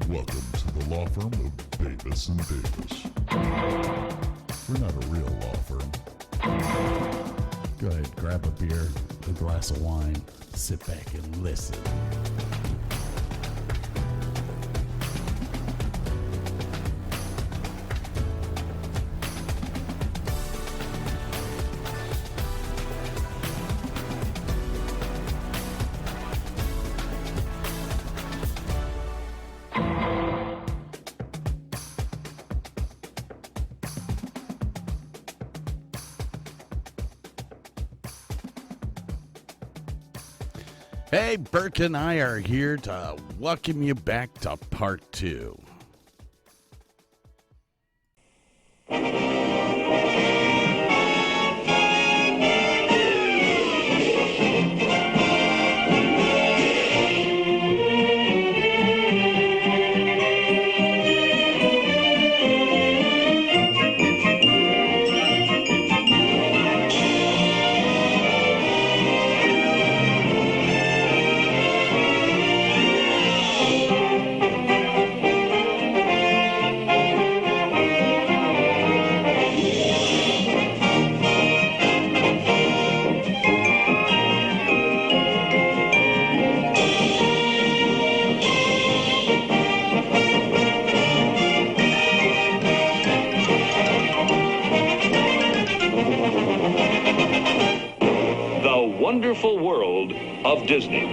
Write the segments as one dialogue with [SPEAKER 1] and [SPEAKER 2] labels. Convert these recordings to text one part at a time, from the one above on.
[SPEAKER 1] Welcome to the law firm of Davis and Davis. We're not a real law firm.
[SPEAKER 2] Go ahead, grab a beer, a glass of wine, sit back and listen. Hey, Burke and I are here to welcome you back to part 2.
[SPEAKER 3] Wonderful world of Disney.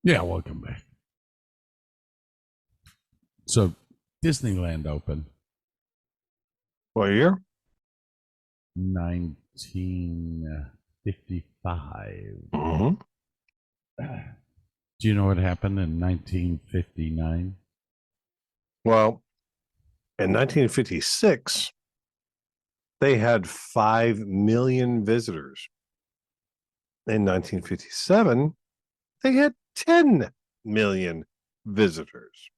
[SPEAKER 2] Yeah, welcome back. So, Disneyland opened
[SPEAKER 4] What year?
[SPEAKER 2] 1955.
[SPEAKER 4] Mm-hmm.
[SPEAKER 2] Do you know what happened in 1959?
[SPEAKER 4] Well, in 1956, they had 5 million visitors. In 1957, they had 10 million visitors.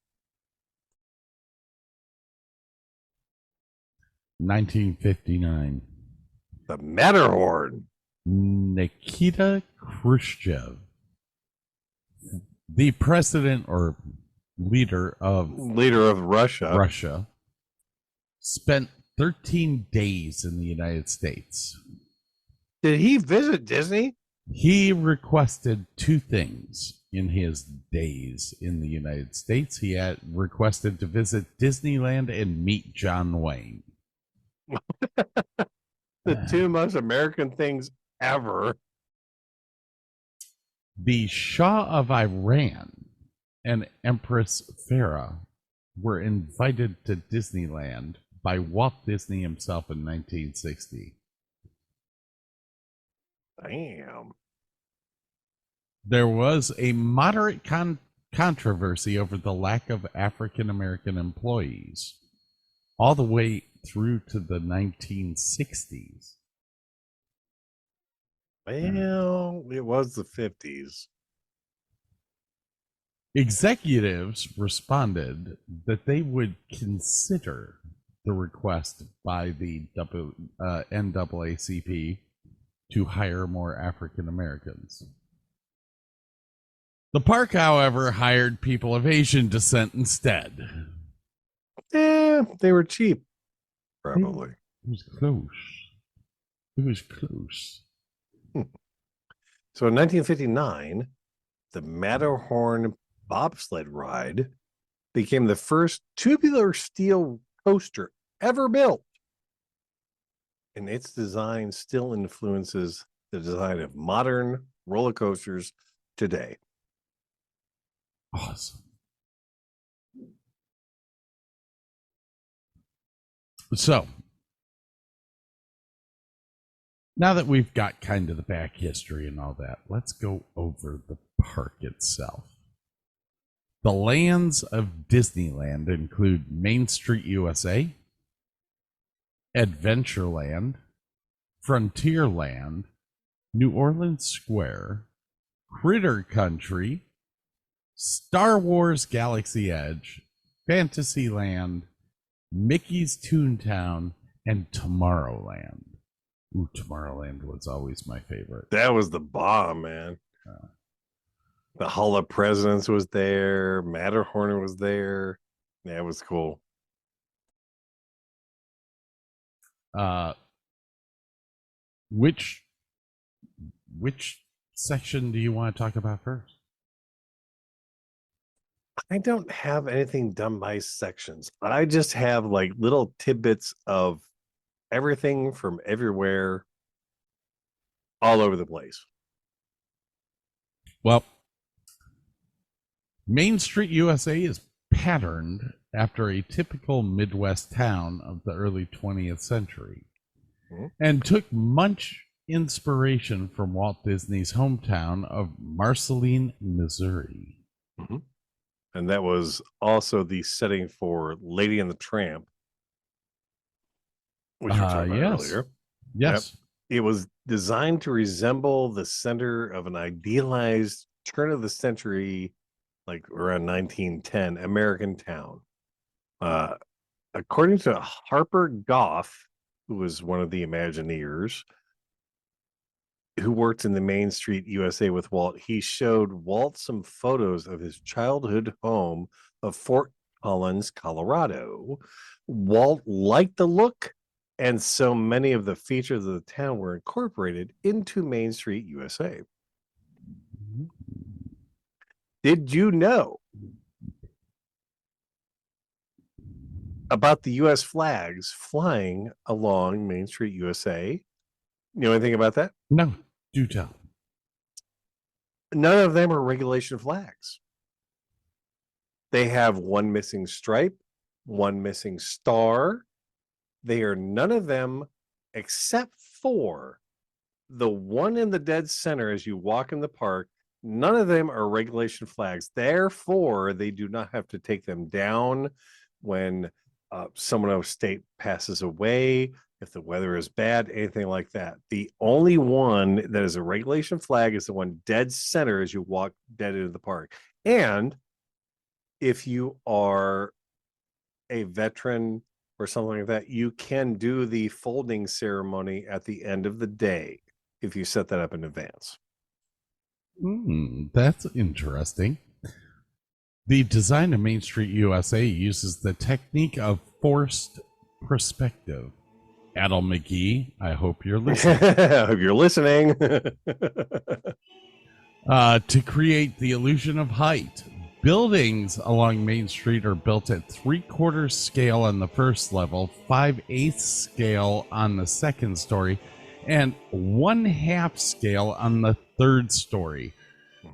[SPEAKER 2] 1959.
[SPEAKER 4] The Matterhorn.
[SPEAKER 2] Nikita Khrushchev, the president or leader of
[SPEAKER 4] Russia,
[SPEAKER 2] spent 13 days in the United States.
[SPEAKER 4] Did he visit Disney?
[SPEAKER 2] He requested 2 things in his days in the United States. He had requested to visit Disneyland and meet John Wayne.
[SPEAKER 4] The 2 most American things ever.
[SPEAKER 2] The Shah of Iran and Empress Farah were invited to Disneyland by Walt Disney himself in 1960.
[SPEAKER 4] Damn.
[SPEAKER 2] There was a moderate controversy over the lack of African American employees all the way through to the 1960s.
[SPEAKER 4] Well, it was the 50s.
[SPEAKER 2] Executives responded that they would consider the request by the NAACP to hire more African Americans. The park, however, hired people of Asian descent instead.
[SPEAKER 4] They were cheap, probably.
[SPEAKER 2] It was close. It was close.
[SPEAKER 4] So in 1959, the Matterhorn bobsled ride became the first tubular steel coaster ever built. And its design still influences the design of modern roller coasters today.
[SPEAKER 2] Awesome. So, now that we've got kind of the back history and all that, let's go over the park itself. The lands of Disneyland include Main Street, USA, Adventureland, Frontierland, New Orleans Square, Critter Country, Star Wars Galaxy Edge, Fantasyland, Mickey's Toontown, and Tomorrowland. Ooh, Tomorrowland was always my favorite.
[SPEAKER 4] That was the bomb, man. The Hall of Presidents was there. Matterhorn was there. Yeah, it was cool.
[SPEAKER 2] Which section do you want to talk about first?
[SPEAKER 4] I don't have anything done by sections. I just have like little tidbits of everything from everywhere, all over the place.
[SPEAKER 2] Well, Main Street USA is patterned after a typical Midwest town of the early 20th century and took much inspiration from Walt Disney's hometown of Marceline, Missouri.
[SPEAKER 4] Mm-hmm. And that was also the setting for Lady and the Tramp, which we talked about earlier.
[SPEAKER 2] Yes.
[SPEAKER 4] Yep. It was designed to resemble the center of an idealized turn of the century, like around 1910, American town. According to Harper Goff, who was one of the Imagineers, who worked in the Main Street USA with Walt, he showed Walt some photos of his childhood home of Fort Collins, Colorado. Walt liked the look, and so many of the features of the town were incorporated into Main Street USA. Did you know about the U.S. flags flying along Main Street USA? You know anything about that?
[SPEAKER 2] No, do tell.
[SPEAKER 4] None of them are regulation flags. They have one missing stripe, one missing star. They are none of them except for the one in the dead center as you walk in the park. None of them are regulation flags. Therefore, they do not have to take them down when someone of state passes away, if the weather is bad, anything like that. The only one that is a regulation flag is the one dead center as you walk dead into the park. And if you are a veteran or something like that, you can do the folding ceremony at the end of the day if you set that up in advance.
[SPEAKER 2] That's interesting. The design of Main Street USA uses the technique of forced perspective. Adel McGee, I hope you're listening.
[SPEAKER 4] I hope you're listening.
[SPEAKER 2] To create the illusion of height. Buildings along Main Street are built at 3/4 scale on the first level, 5/8 scale on the second story, and 1/2 scale on the third story,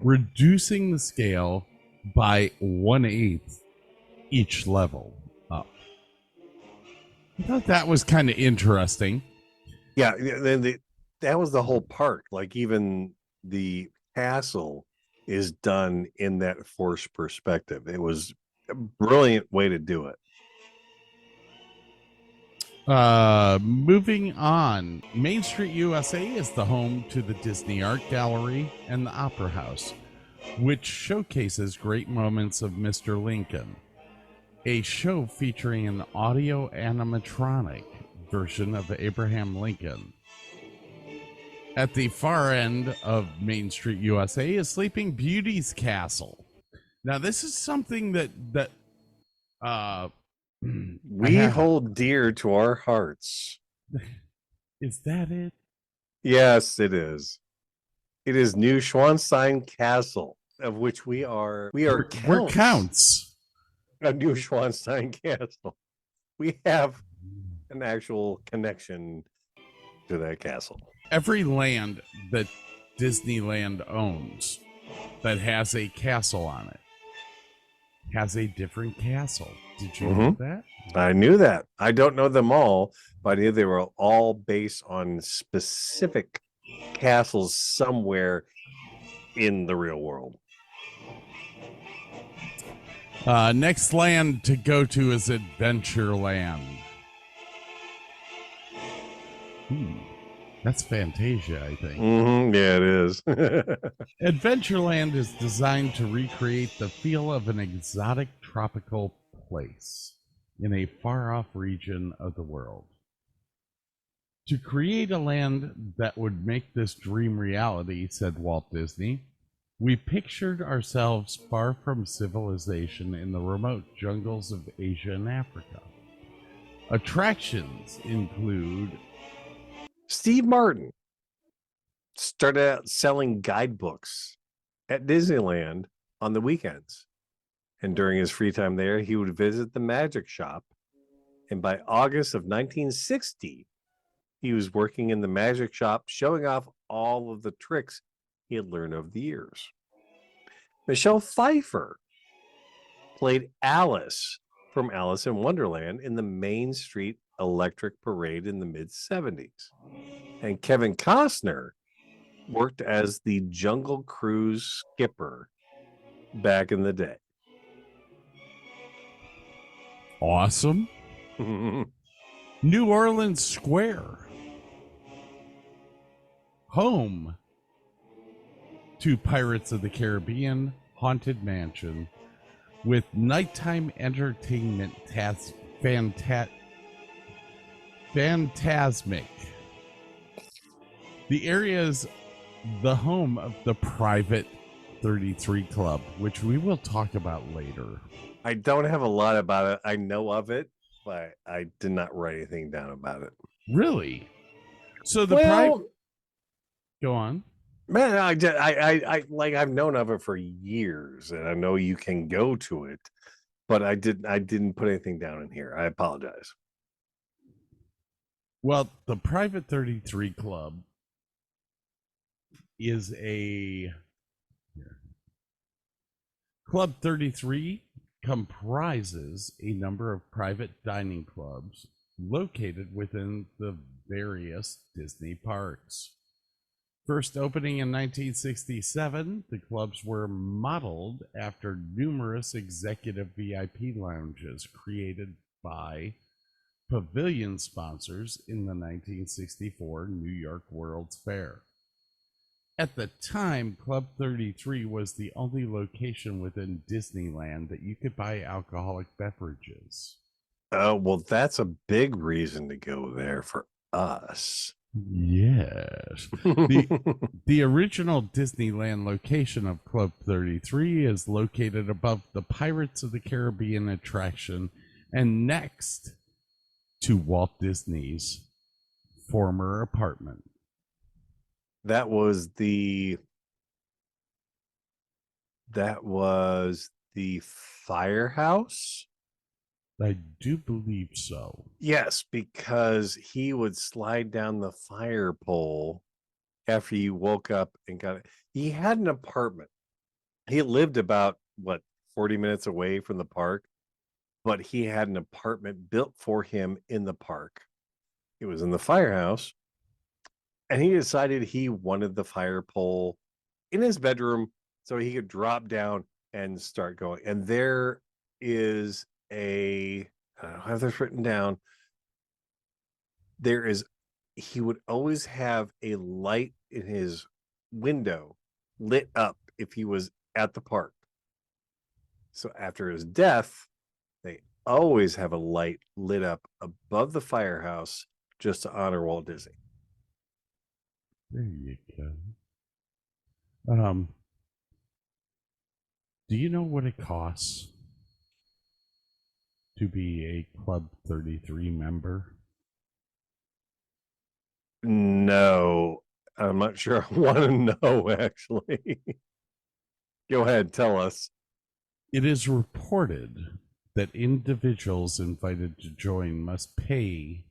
[SPEAKER 2] reducing the scale by 1/8 each level up. I thought that was kind of interesting.
[SPEAKER 4] Yeah, that was the whole park. Like even the castle is done in that forced perspective. It was a brilliant way to do it.
[SPEAKER 2] Moving on, Main Street USA is the home to the Disney Art Gallery and the Opera House, which showcases great moments of Mr. Lincoln, a show featuring an audio animatronic version of Abraham Lincoln. At the far end of Main Street USA is Sleeping Beauty's castle. Now, this is something that
[SPEAKER 4] we hold dear to our hearts.
[SPEAKER 2] Is that it?
[SPEAKER 4] Yes, it is. It is New Schwanstein Castle, of which we're
[SPEAKER 2] counts.
[SPEAKER 4] A New Schwanstein Castle. We have an actual connection to that castle.
[SPEAKER 2] Every land that Disneyland owns that has a castle on it has a different castle. Did you know that?
[SPEAKER 4] I knew that. I don't know them all, but I knew they were all based on specific castles somewhere in the real world.
[SPEAKER 2] Next land to go to is Adventureland. That's Fantasia, I think.
[SPEAKER 4] Yeah, it is.
[SPEAKER 2] Adventureland is designed to recreate the feel of an exotic tropical place in a far-off region of the world. To create a land that would make this dream reality, said Walt Disney, we pictured ourselves far from civilization in the remote jungles of Asia and Africa. Attractions include
[SPEAKER 4] Steve Martin started out selling guidebooks at Disneyland on the weekends. And during his free time there, he would visit the magic shop. And by August of 1960, he was working in the magic shop, showing off all of the tricks he had learned over the years. Michelle Pfeiffer played Alice from Alice in Wonderland in the Main Street Electric Parade in the mid-70s. And Kevin Costner worked as the Jungle Cruise skipper back in the day.
[SPEAKER 2] awesome. New Orleans Square, home to Pirates of the Caribbean Haunted Mansion, with nighttime entertainment phantasmic. The area is the home of the Private 33 Club, which we will talk about later.
[SPEAKER 4] I don't have a lot about it. I know of it, but I did not write anything down about it.
[SPEAKER 2] Really? So the go on.
[SPEAKER 4] Man, I like I've known of it for years, and I know you can go to it, but I didn't put anything down in here. I apologize.
[SPEAKER 2] Well, the Private 33 Club is a Club 33 comprises a number of private dining clubs located within the various Disney parks. First opening in 1967, the clubs were modeled after numerous executive VIP lounges created by pavilion sponsors in the 1964 New York World's Fair. At the time, Club 33 was the only location within Disneyland that you could buy alcoholic beverages.
[SPEAKER 4] Oh, well, that's a big reason to go there for us.
[SPEAKER 2] Yes. The original Disneyland location of Club 33 is located above the Pirates of the Caribbean attraction and next to Walt Disney's former apartment.
[SPEAKER 4] That was the firehouse.
[SPEAKER 2] I do believe so.
[SPEAKER 4] Yes, because he would slide down the fire pole after you woke up and got it. He had an apartment. He lived about 40 minutes away from the park, but he had an apartment built for him in the park. It was in the firehouse. And he decided he wanted the fire pole in his bedroom so he could drop down and start going. And there is I don't have this written down. He would always have a light in his window lit up if he was at the park. So after his death, they always have a light lit up above the firehouse just to honor Walt Disney.
[SPEAKER 2] There you go. Do you know what it costs to be a Club 33 member?
[SPEAKER 4] No, I'm not sure I want to know, actually. Go ahead, tell us.
[SPEAKER 2] It is reported that individuals invited to join must pay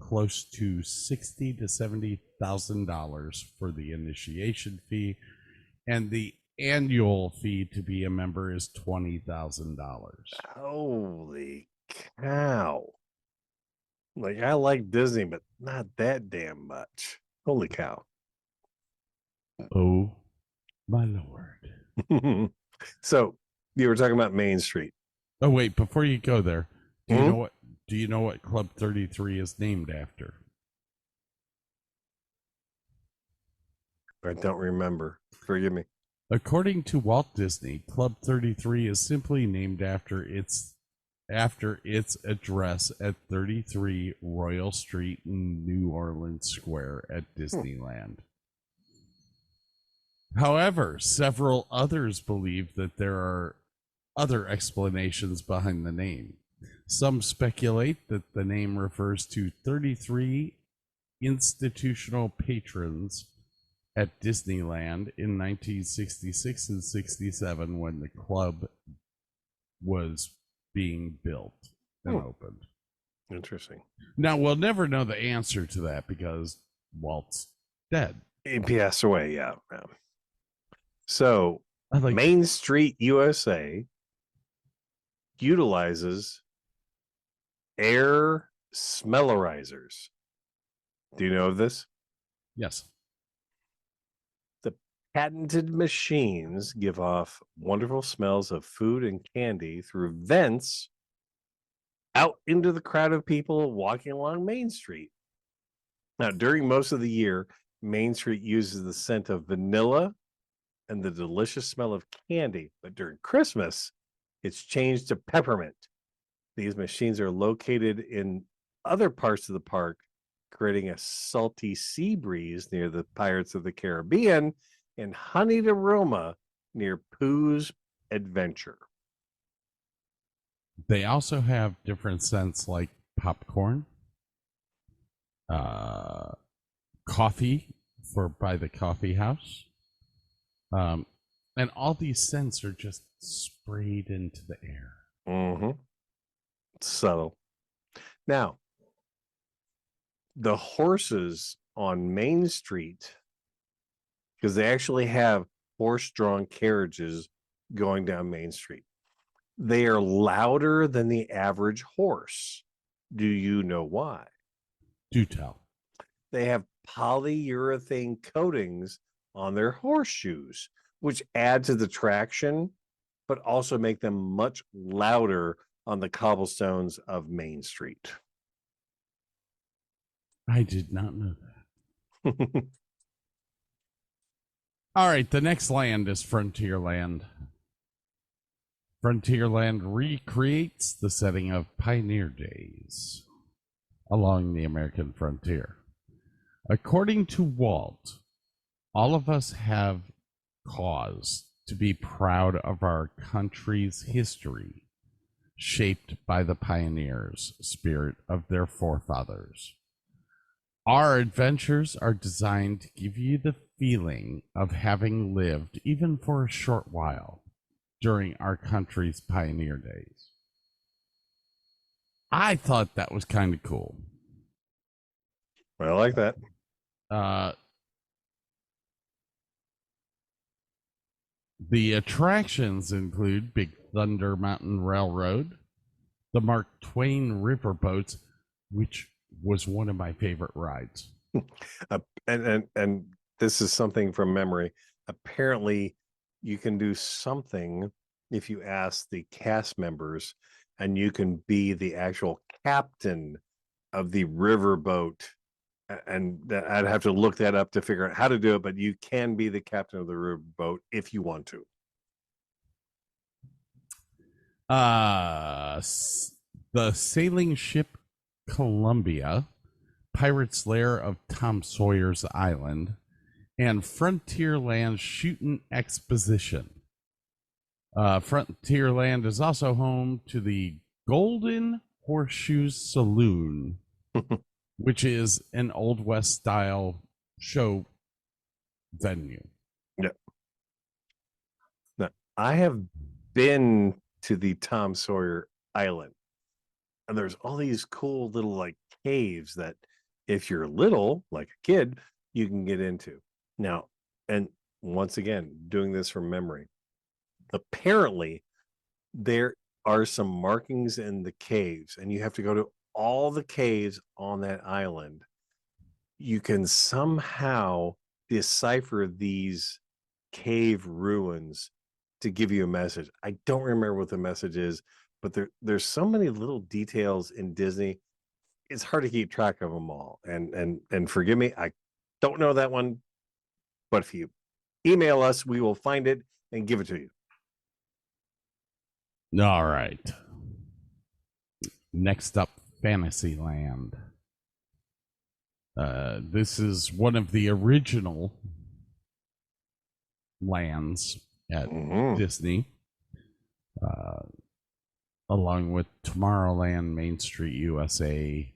[SPEAKER 2] close to $60,000 to $70,000 for the initiation fee, and the annual fee to be a member is $20,000.
[SPEAKER 4] Holy cow. Like, I like Disney, but not that damn much. Holy cow.
[SPEAKER 2] Oh my lord.
[SPEAKER 4] So you were talking about Main Street.
[SPEAKER 2] Oh wait, before you go there, do you know what Club 33 is named after?
[SPEAKER 4] I don't remember. Forgive me.
[SPEAKER 2] According to Walt Disney, Club 33 is simply named after its after its address at 33 Royal Street in New Orleans Square at Disneyland. However, several others believe that there are other explanations behind the name. Some speculate that the name refers to 33 institutional patrons at Disneyland in 1966 and 67 when the club was being built and opened.
[SPEAKER 4] Interesting.
[SPEAKER 2] Now, we'll never know the answer to that because Walt's dead.
[SPEAKER 4] He passed away, yeah. So,
[SPEAKER 2] I like
[SPEAKER 4] Main Street USA utilizes air smellerizers. Do you know of this?
[SPEAKER 2] Yes.
[SPEAKER 4] The patented machines give off wonderful smells of food and candy through vents out into the crowd of people walking along Main Street. Now, during most of the year, Main Street uses the scent of vanilla and the delicious smell of candy, but during Christmas, it's changed to peppermint. These machines are located in other parts of the park, creating a salty sea breeze near the Pirates of the Caribbean and honeyed aroma near Pooh's Adventure.
[SPEAKER 2] They also have different scents like popcorn, coffee by the coffee house. And all these scents are just sprayed into the air.
[SPEAKER 4] Mm-hmm. Subtle. Now, the horses on Main Street, because they actually have horse-drawn carriages going down Main Street, they are louder than the average horse. Do you know why?
[SPEAKER 2] Do tell.
[SPEAKER 4] They have polyurethane coatings on their horseshoes, which add to the traction, but also make them much louder on the cobblestones of Main Street.
[SPEAKER 2] I did not know that. All right, the next land is Frontierland. Frontierland recreates the setting of pioneer days along the American frontier. According to Walt, all of us have cause to be proud of our country's history, shaped by the pioneers' spirit of their forefathers. Our adventures are designed to give you the feeling of having lived, even for a short while, during our country's pioneer days. I thought that was kind of cool.
[SPEAKER 4] I like that.
[SPEAKER 2] The attractions include Big Thunder Mountain Railroad, the Mark Twain riverboats, which was one of my favorite rides.
[SPEAKER 4] And this is something from memory. Apparently, you can do something if you ask the cast members, and you can be the actual captain of the riverboat. And I'd have to look that up to figure out how to do it, but you can be the captain of the riverboat if you want to.
[SPEAKER 2] The sailing ship Columbia, Pirate's Lair of Tom Sawyer's Island, and Frontierland Shooting Exposition. Frontierland is also home to the Golden Horseshoes Saloon, which is an Old West style show venue.
[SPEAKER 4] Yeah. Now, I have been to the Tom Sawyer Island, and there's all these cool little like caves that if you're little, like a kid, you can get into. Now, and once again, doing this from memory, apparently there are some markings in the caves, and you have to go to all the caves on that island. You can somehow decipher these cave ruins to give you a message. I don't remember what the message is, but there's so many little details in Disney. It's hard to keep track of them all. And forgive me, I don't know that one, but if you email us, we will find it and give it to you.
[SPEAKER 2] All right. Next up, Fantasyland. This is one of the original lands at Disney, along with Tomorrowland, Main Street USA,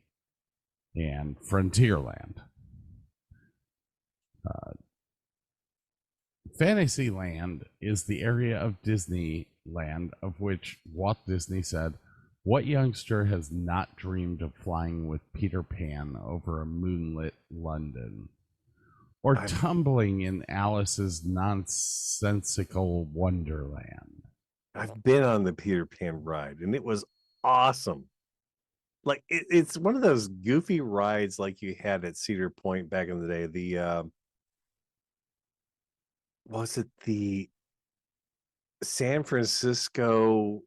[SPEAKER 2] and Frontierland. Fantasyland is the area of Disneyland of which Walt Disney said, "What youngster has not dreamed of flying with Peter Pan over a moonlit London? Or tumbling in Alice's nonsensical Wonderland?"
[SPEAKER 4] I've been on the Peter Pan ride, and it was awesome. Like it's one of those goofy rides like you had at Cedar Point back in the day. The was it the San Francisco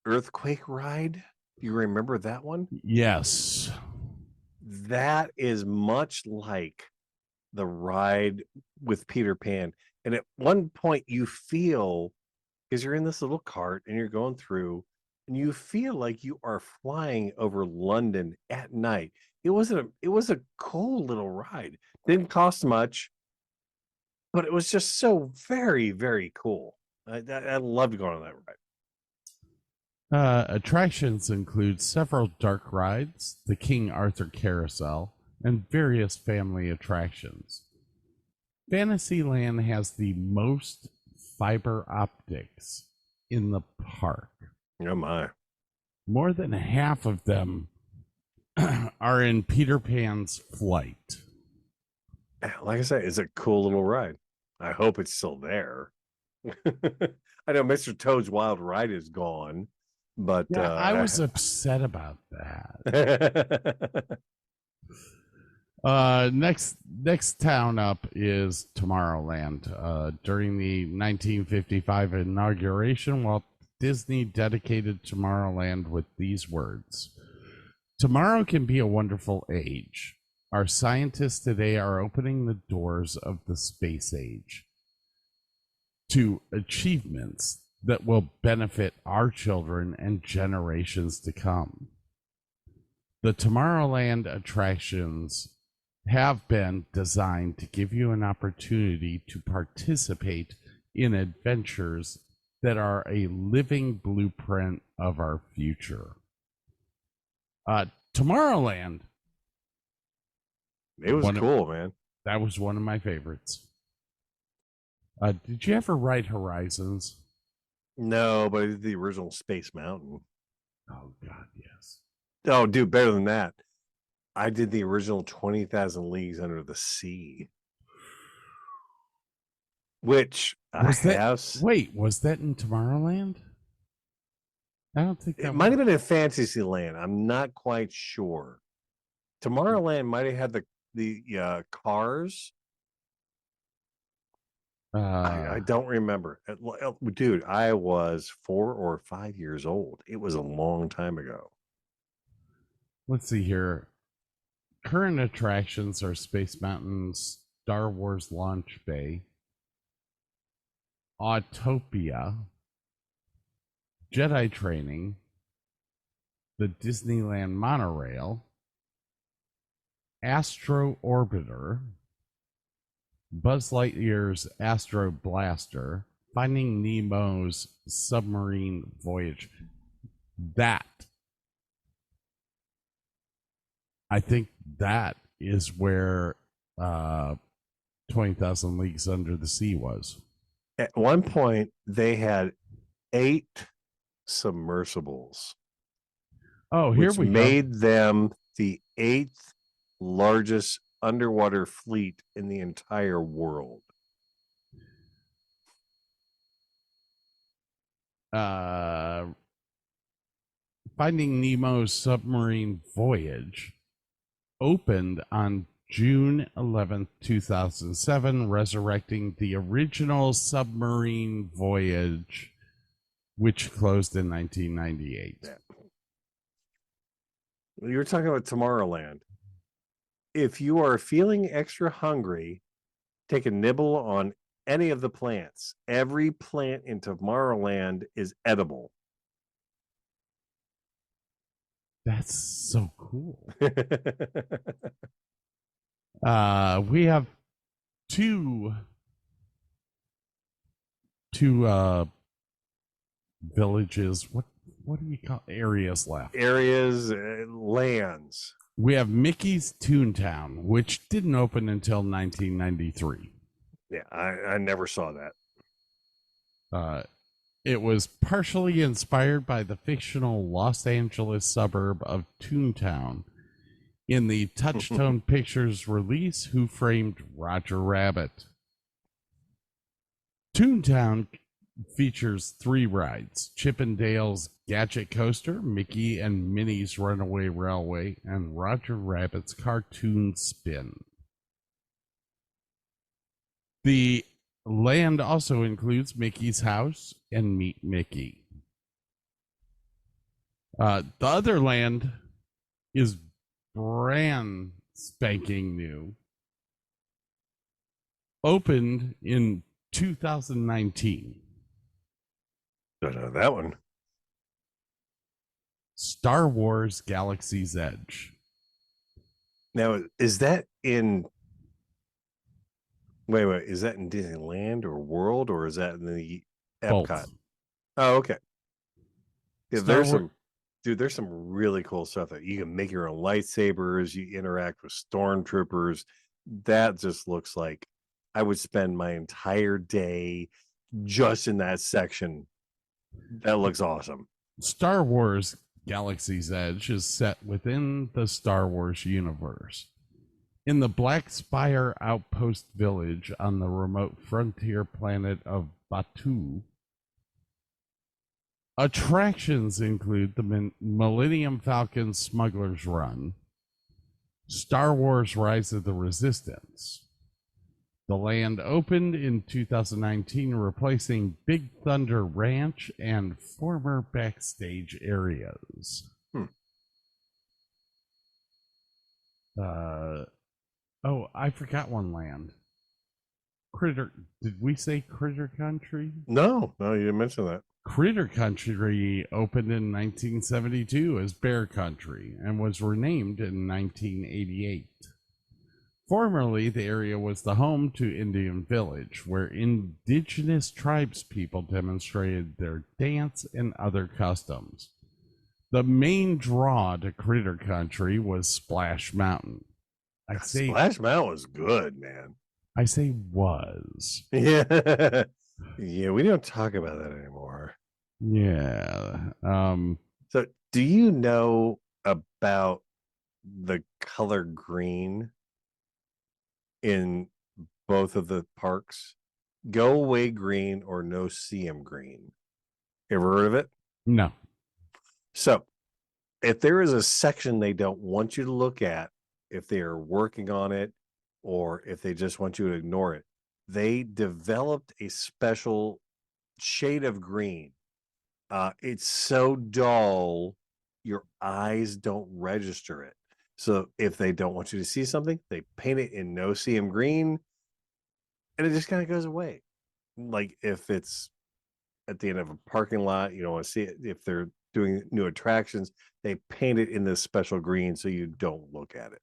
[SPEAKER 4] earthquake ride? Do you remember that one?
[SPEAKER 2] Yes.
[SPEAKER 4] That is much like the ride with Peter Pan. And at one point you feel, because you're in this little cart and you're going through, and you feel like you are flying over London at night. It was a cool little ride. Didn't cost much, but it was just so very, very cool. I loved going on that ride.
[SPEAKER 2] Attractions include several dark rides, the King Arthur Carousel, and various family attractions. Fantasyland has the most fiber optics in the park.
[SPEAKER 4] Oh my.
[SPEAKER 2] More than half of them are in Peter Pan's flight.
[SPEAKER 4] Like I said, it's a cool little ride. I hope it's still there. I know Mr. Toad's Wild Ride is gone, but
[SPEAKER 2] yeah, I was upset about that. Next town up is Tomorrowland. During the 1955 inauguration, Walt Disney dedicated Tomorrowland with these words: "Tomorrow can be a wonderful age. Our scientists today are opening the doors of the space age to achievements that will benefit our children and generations to come. The Tomorrowland attractions have been designed to give you an opportunity to participate in adventures that are a living blueprint of our future." Tomorrowland.
[SPEAKER 4] It was cool, man.
[SPEAKER 2] That was one of my favorites. Did you ever ride Horizons?
[SPEAKER 4] No, but it's the original Space Mountain.
[SPEAKER 2] Oh, God, yes.
[SPEAKER 4] Oh, dude, better than that. I did the original 20,000 Leagues Under the Sea. Which
[SPEAKER 2] was that in Tomorrowland? I don't think
[SPEAKER 4] it might have been in Fantasyland. I'm not quite sure. Tomorrowland might have had the cars. I don't remember. Dude, I was 4 or 5 years old. It was a long time ago.
[SPEAKER 2] Let's see here. Current attractions are Space Mountain, Star Wars Launch Bay, Autopia, Jedi Training, the Disneyland Monorail, Astro Orbiter, Buzz Lightyear's Astro Blaster, Finding Nemo's Submarine Voyage. I think that is where 20,000 Leagues Under the Sea was.
[SPEAKER 4] At one point, they had 8 submersibles.
[SPEAKER 2] Oh, here we
[SPEAKER 4] made them the 8th largest underwater fleet in the entire world.
[SPEAKER 2] Finding Nemo's Submarine Voyage opened on June 11th, 2007, resurrecting the original Submarine Voyage, which closed in 1998.
[SPEAKER 4] Yeah. You were talking about Tomorrowland. If you are feeling extra hungry, take a nibble on any of the plants. Every plant in Tomorrowland is edible.
[SPEAKER 2] That's so cool. We have two villages. What do you call areas left?
[SPEAKER 4] Areas, lands.
[SPEAKER 2] We have Mickey's Toontown, which didn't open until 1993.
[SPEAKER 4] Yeah, I never saw that.
[SPEAKER 2] It was partially inspired by the fictional Los Angeles suburb of Toontown in the Touchstone Pictures release Who Framed Roger Rabbit. Toontown features 3 rides: Chip and Dale's Gadget Coaster, Mickey and Minnie's Runaway Railway, and Roger Rabbit's Cartoon Spin. The land also includes Mickey's house and Meet Mickey. The other land is brand spanking new. Opened in 2019.
[SPEAKER 4] Don't know that one.
[SPEAKER 2] Star Wars Galaxy's Edge.
[SPEAKER 4] Now, is that in? Wait, is that in Disneyland or World, or is that in the Epcot?
[SPEAKER 2] Both.
[SPEAKER 4] Oh, okay. Yeah,
[SPEAKER 2] Star
[SPEAKER 4] there's some really cool stuff that you can make your own lightsabers. You interact with stormtroopers. That just looks like I would spend my entire day just in that section. That looks awesome.
[SPEAKER 2] Star Wars Galaxy's Edge is set within the Star Wars universe. In the Black Spire Outpost Village on the remote frontier planet of Batuu, attractions include the Millennium Falcon Smuggler's Run, Star Wars Rise of the Resistance. The land opened in 2019, replacing Big Thunder Ranch and former backstage areas. Oh, I forgot one land. Critter. Did we say Critter Country?
[SPEAKER 4] No, you didn't mention that.
[SPEAKER 2] Critter Country opened in 1972 as Bear Country and was renamed in 1988. Formerly, the area was the home to Indian Village, where indigenous tribes people demonstrated their dance and other customs. The main draw to Critter Country was Splash Mountain.
[SPEAKER 4] Splash Mountain was good, man.
[SPEAKER 2] I say was.
[SPEAKER 4] Yeah. Yeah, we don't talk about that anymore.
[SPEAKER 2] Yeah.
[SPEAKER 4] So do you know about the color green in both of the parks? Go Away Green or No See 'Em Green. Ever heard of it?
[SPEAKER 2] No.
[SPEAKER 4] So if there is a section they don't want you to look at, if they are working on it, or if they just want you to ignore it, they developed a special shade of green. It's so dull, your eyes don't register it. So if they don't want you to see something, they paint it in No See 'Em Green, and it just kind of goes away. Like if it's at the end of a parking lot, you don't want to see it. If they're doing new attractions, they paint it in this special green so you don't look at it.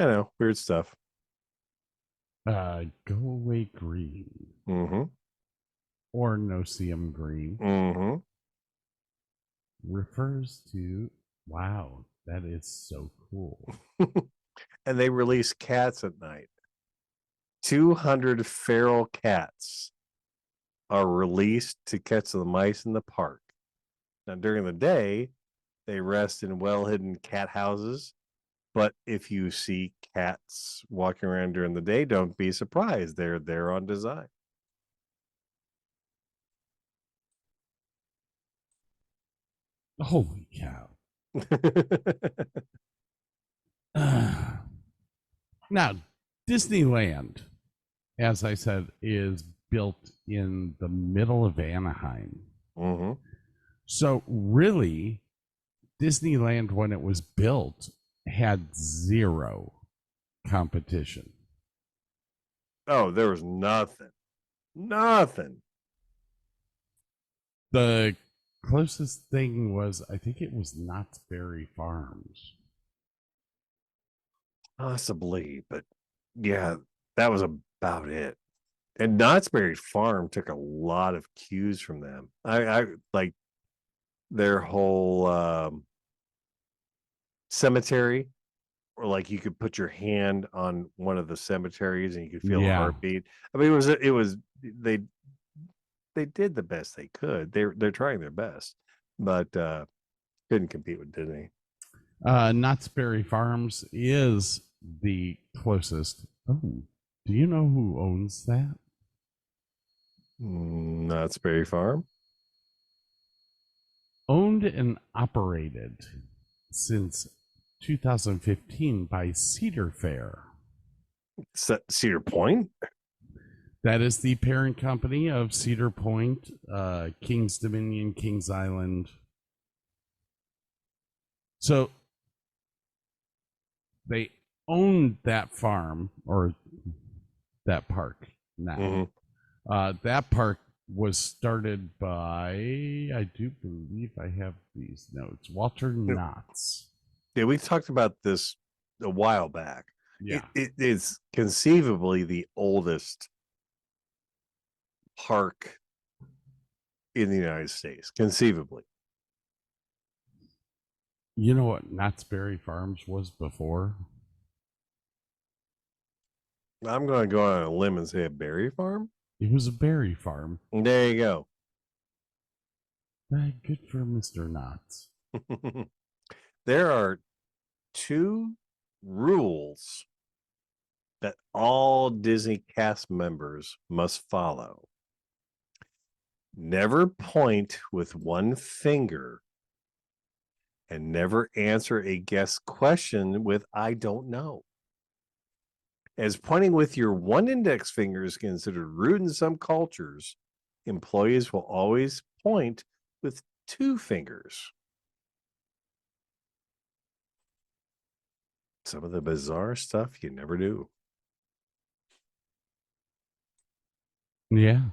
[SPEAKER 4] I know, weird stuff.
[SPEAKER 2] Go Away Green.
[SPEAKER 4] Mm-hmm.
[SPEAKER 2] Or No See 'Em Green.
[SPEAKER 4] Mm-hmm.
[SPEAKER 2] Refers to, wow, that is so cool.
[SPEAKER 4] And they release cats at night. 200 feral cats are released to catch the mice in the park. Now, during the day, they rest in well-hidden cat houses. But if you see cats walking around during the day, don't be surprised. They're there on design.
[SPEAKER 2] Holy cow. Now, Disneyland, as I said, is built in the middle of Anaheim.
[SPEAKER 4] Mm-hmm.
[SPEAKER 2] So really, Disneyland, when it was built, had zero competition.
[SPEAKER 4] Oh, there was nothing. Nothing.
[SPEAKER 2] The closest thing was, I think it was Knott's Berry Farms.
[SPEAKER 4] Possibly, but yeah, that was about it. And Knott's Berry Farm took a lot of cues from them. I like their whole cemetery, or like you could put your hand on one of the cemeteries and you could feel a
[SPEAKER 2] Yeah.
[SPEAKER 4] heartbeat. I mean, it was they did the best they could. They're trying their best, but couldn't compete with Disney.
[SPEAKER 2] Knott's Berry Farms is the closest. Oh, do you know who owns that?
[SPEAKER 4] Knott's Berry Farm.
[SPEAKER 2] Owned and operated since 2015 by Cedar Fair.
[SPEAKER 4] Cedar Point.
[SPEAKER 2] That is the parent company of Cedar Point, Kings Dominion, Kings Island. So they own that farm or that park now. That park was started by, I do believe I have these notes, Walter Knotts.
[SPEAKER 4] Yeah, we talked about this a while back.
[SPEAKER 2] Yeah.
[SPEAKER 4] It is conceivably the oldest park in the United States, conceivably.
[SPEAKER 2] You know what Knott's Berry Farms was before?
[SPEAKER 4] I'm going to go on a limb and say a berry farm.
[SPEAKER 2] It was a berry farm.
[SPEAKER 4] There you go.
[SPEAKER 2] Good for Mr. Knotts.
[SPEAKER 4] There are 2 rules that all Disney cast members must follow. Never point with one finger and never answer a guest question with "I don't know." As pointing with your one index finger is considered rude in some cultures, employees will always point with 2 fingers. Some of the bizarre stuff you never do.
[SPEAKER 2] Yeah.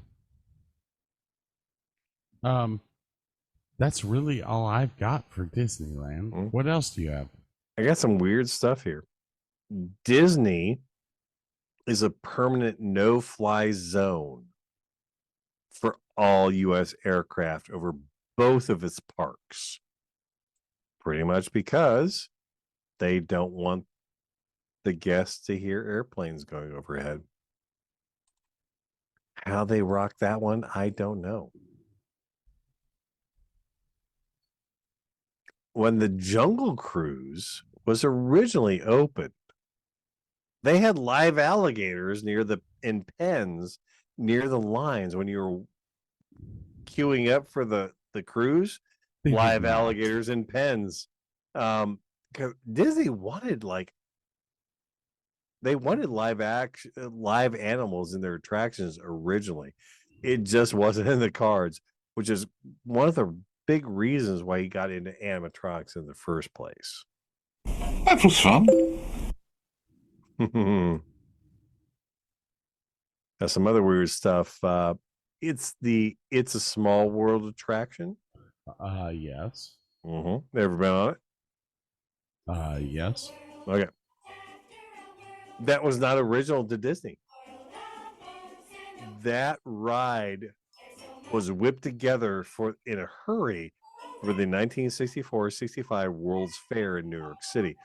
[SPEAKER 2] That's really all I've got for Disneyland. What else do you have?
[SPEAKER 4] I got some weird stuff here. Disney is a permanent no-fly zone for all U.S. aircraft over both of its parks. Pretty much because they don't want the guests to hear airplanes going overhead. How they rock that one, I don't know. When the Jungle Cruise was originally opened, they had live alligators in pens near the lines when you were queuing up for the cruise. Live alligators in pens. Disney wanted live animals in their attractions originally. It just wasn't in the cards, which is one of the big reasons why he got into animatronics in the first place.
[SPEAKER 1] That was fun.
[SPEAKER 4] Now, some other weird stuff. It's a Small World attraction.
[SPEAKER 2] Yes.
[SPEAKER 4] Ever been on it?
[SPEAKER 2] Yes.
[SPEAKER 4] Okay. That was not original to Disney. That ride was whipped together in a hurry for the 1964-65 World's Fair in New York City,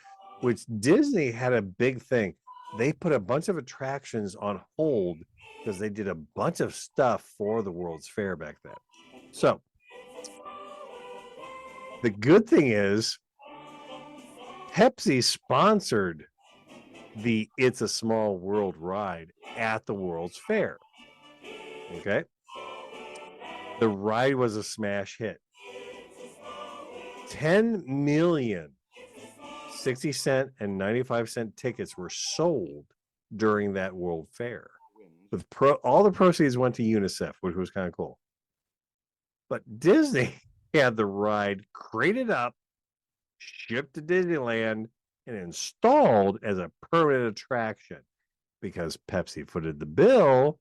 [SPEAKER 4] which Disney had a big thing. They put a bunch of attractions on hold because they did a bunch of stuff for the World's Fair back then. So the good thing is Pepsi sponsored the It's a Small World ride at the World's Fair. Okay. The ride was a smash hit. 10 million 60-cent and 95-cent tickets were sold during that World Fair. With all the proceeds went to UNICEF, which was kind of cool. But Disney had the ride crated up, shipped to Disneyland, and installed as a permanent attraction. Because Pepsi footed the bill,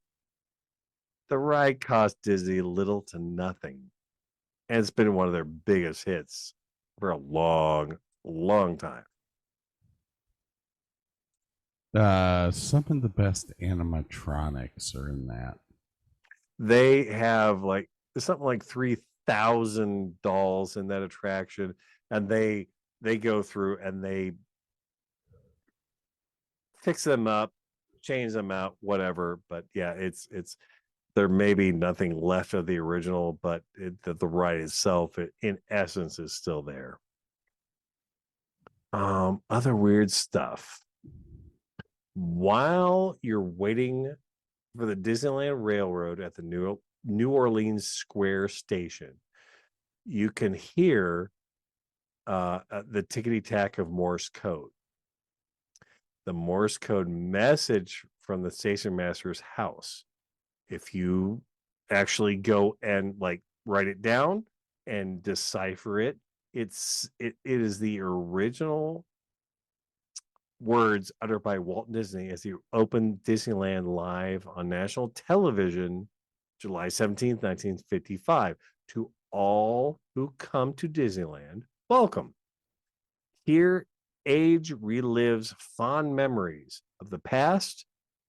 [SPEAKER 4] The ride cost Disney little to nothing, and it's been one of their biggest hits for a long, long time.
[SPEAKER 2] Some of the best animatronics are in that.
[SPEAKER 4] They have like something like 3,000 dolls in that attraction, and they go through and they fix them up, change them out, whatever. But yeah, it's there may be nothing left of the original, but the ride itself, in essence, is still there. Other weird stuff. While you're waiting for the Disneyland Railroad at the New Orleans Square station, you can hear the tickety-tack of Morse code. The Morse code message from the station master's house. If you actually go and like write it down and decipher it, it is the original words uttered by Walt Disney as he opened Disneyland live on national television July 17th, 1955. To all who come to Disneyland, welcome. Here, age relives fond memories of the past,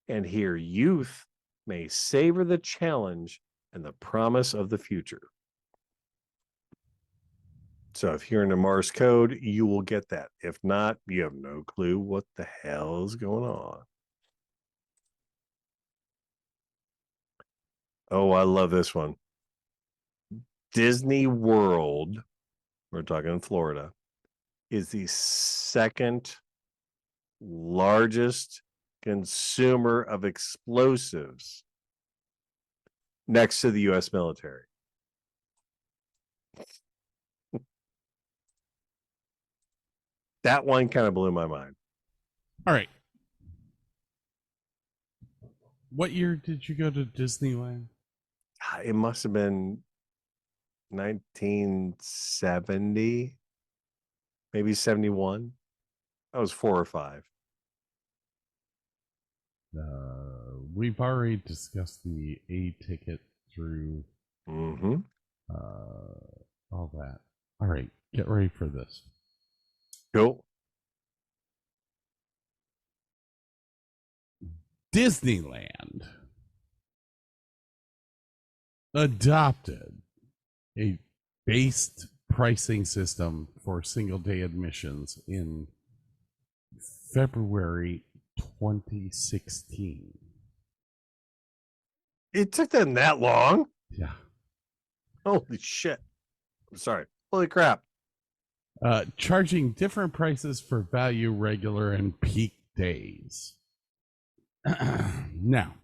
[SPEAKER 4] and here youth may savor the challenge and the promise of the future. So if you're in the Morse code, you will get that. If not, you have no clue what the hell is going on. Oh, I love this one. Disney World, we're talking in Florida, is the second largest consumer of explosives next to the U.S. military. That one kind of blew my mind.
[SPEAKER 2] All right. What year did you go to Disneyland?
[SPEAKER 4] It must have been 1970, maybe 71. I was 4 or 5.
[SPEAKER 2] We've already discussed the A ticket through all that. All right, get ready for this.
[SPEAKER 4] Cool.
[SPEAKER 2] Disneyland adopted a based pricing system for single day admissions in February 2016.
[SPEAKER 4] It took them that long?
[SPEAKER 2] Yeah.
[SPEAKER 4] Holy shit. I'm sorry. Holy crap.
[SPEAKER 2] Charging different prices for value, regular, and peak days. Now,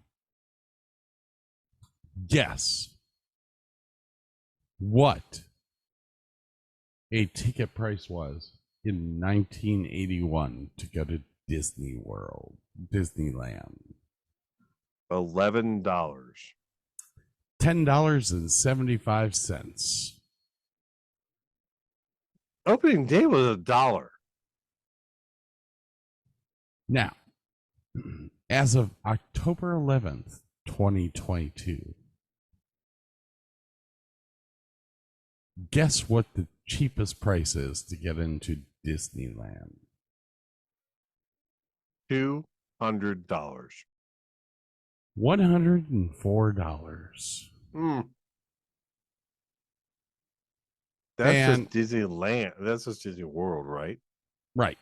[SPEAKER 2] guess what a ticket price was in 1981 to go to Disney World, Disneyland.
[SPEAKER 4] $11.
[SPEAKER 2] $10.75.
[SPEAKER 4] Opening day was $1.
[SPEAKER 2] Now, as of October 11th, 2022, guess what the cheapest price is to get into Disneyland?
[SPEAKER 4] $200.
[SPEAKER 2] $104.
[SPEAKER 4] That's just Disneyland. That's just Disney World, right?
[SPEAKER 2] Right.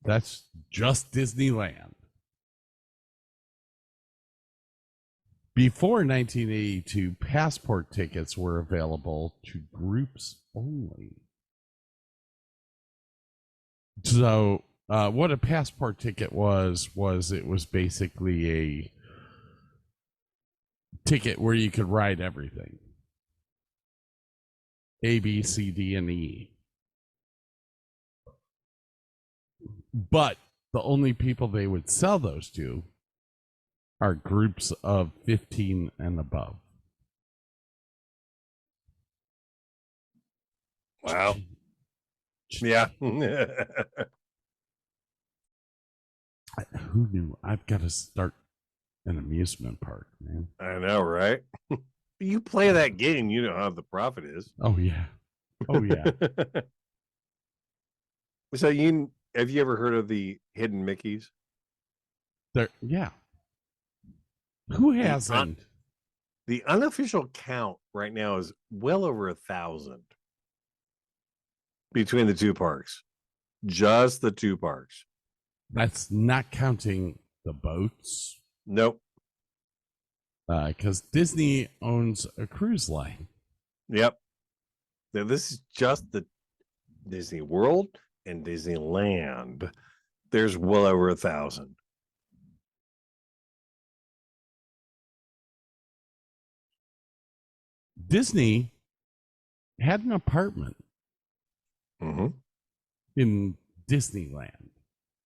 [SPEAKER 2] That's just Disneyland. Before 1982, passport tickets were available to groups only. So, what a passport ticket was it was basically a ticket where you could ride everything. A, B, C, D, and E. But the only people they would sell those to are groups of 15 and above.
[SPEAKER 4] Wow. Yeah.
[SPEAKER 2] Who knew? I've got to start an amusement park, man.
[SPEAKER 4] I know, right? You play that game, you know how the profit is.
[SPEAKER 2] Oh yeah. Oh yeah.
[SPEAKER 4] So have you ever heard of the hidden Mickeys?
[SPEAKER 2] Yeah. Who hasn't?
[SPEAKER 4] The unofficial count right now is well over 1,000 between the two parks. Just the two parks.
[SPEAKER 2] That's not counting the boats.
[SPEAKER 4] Nope.
[SPEAKER 2] Because Disney owns a cruise line.
[SPEAKER 4] Yep. Now this is just the Disney World and Disneyland. There's well over 1,000.
[SPEAKER 2] Disney had an apartment
[SPEAKER 4] Mm-hmm.
[SPEAKER 2] in Disneyland.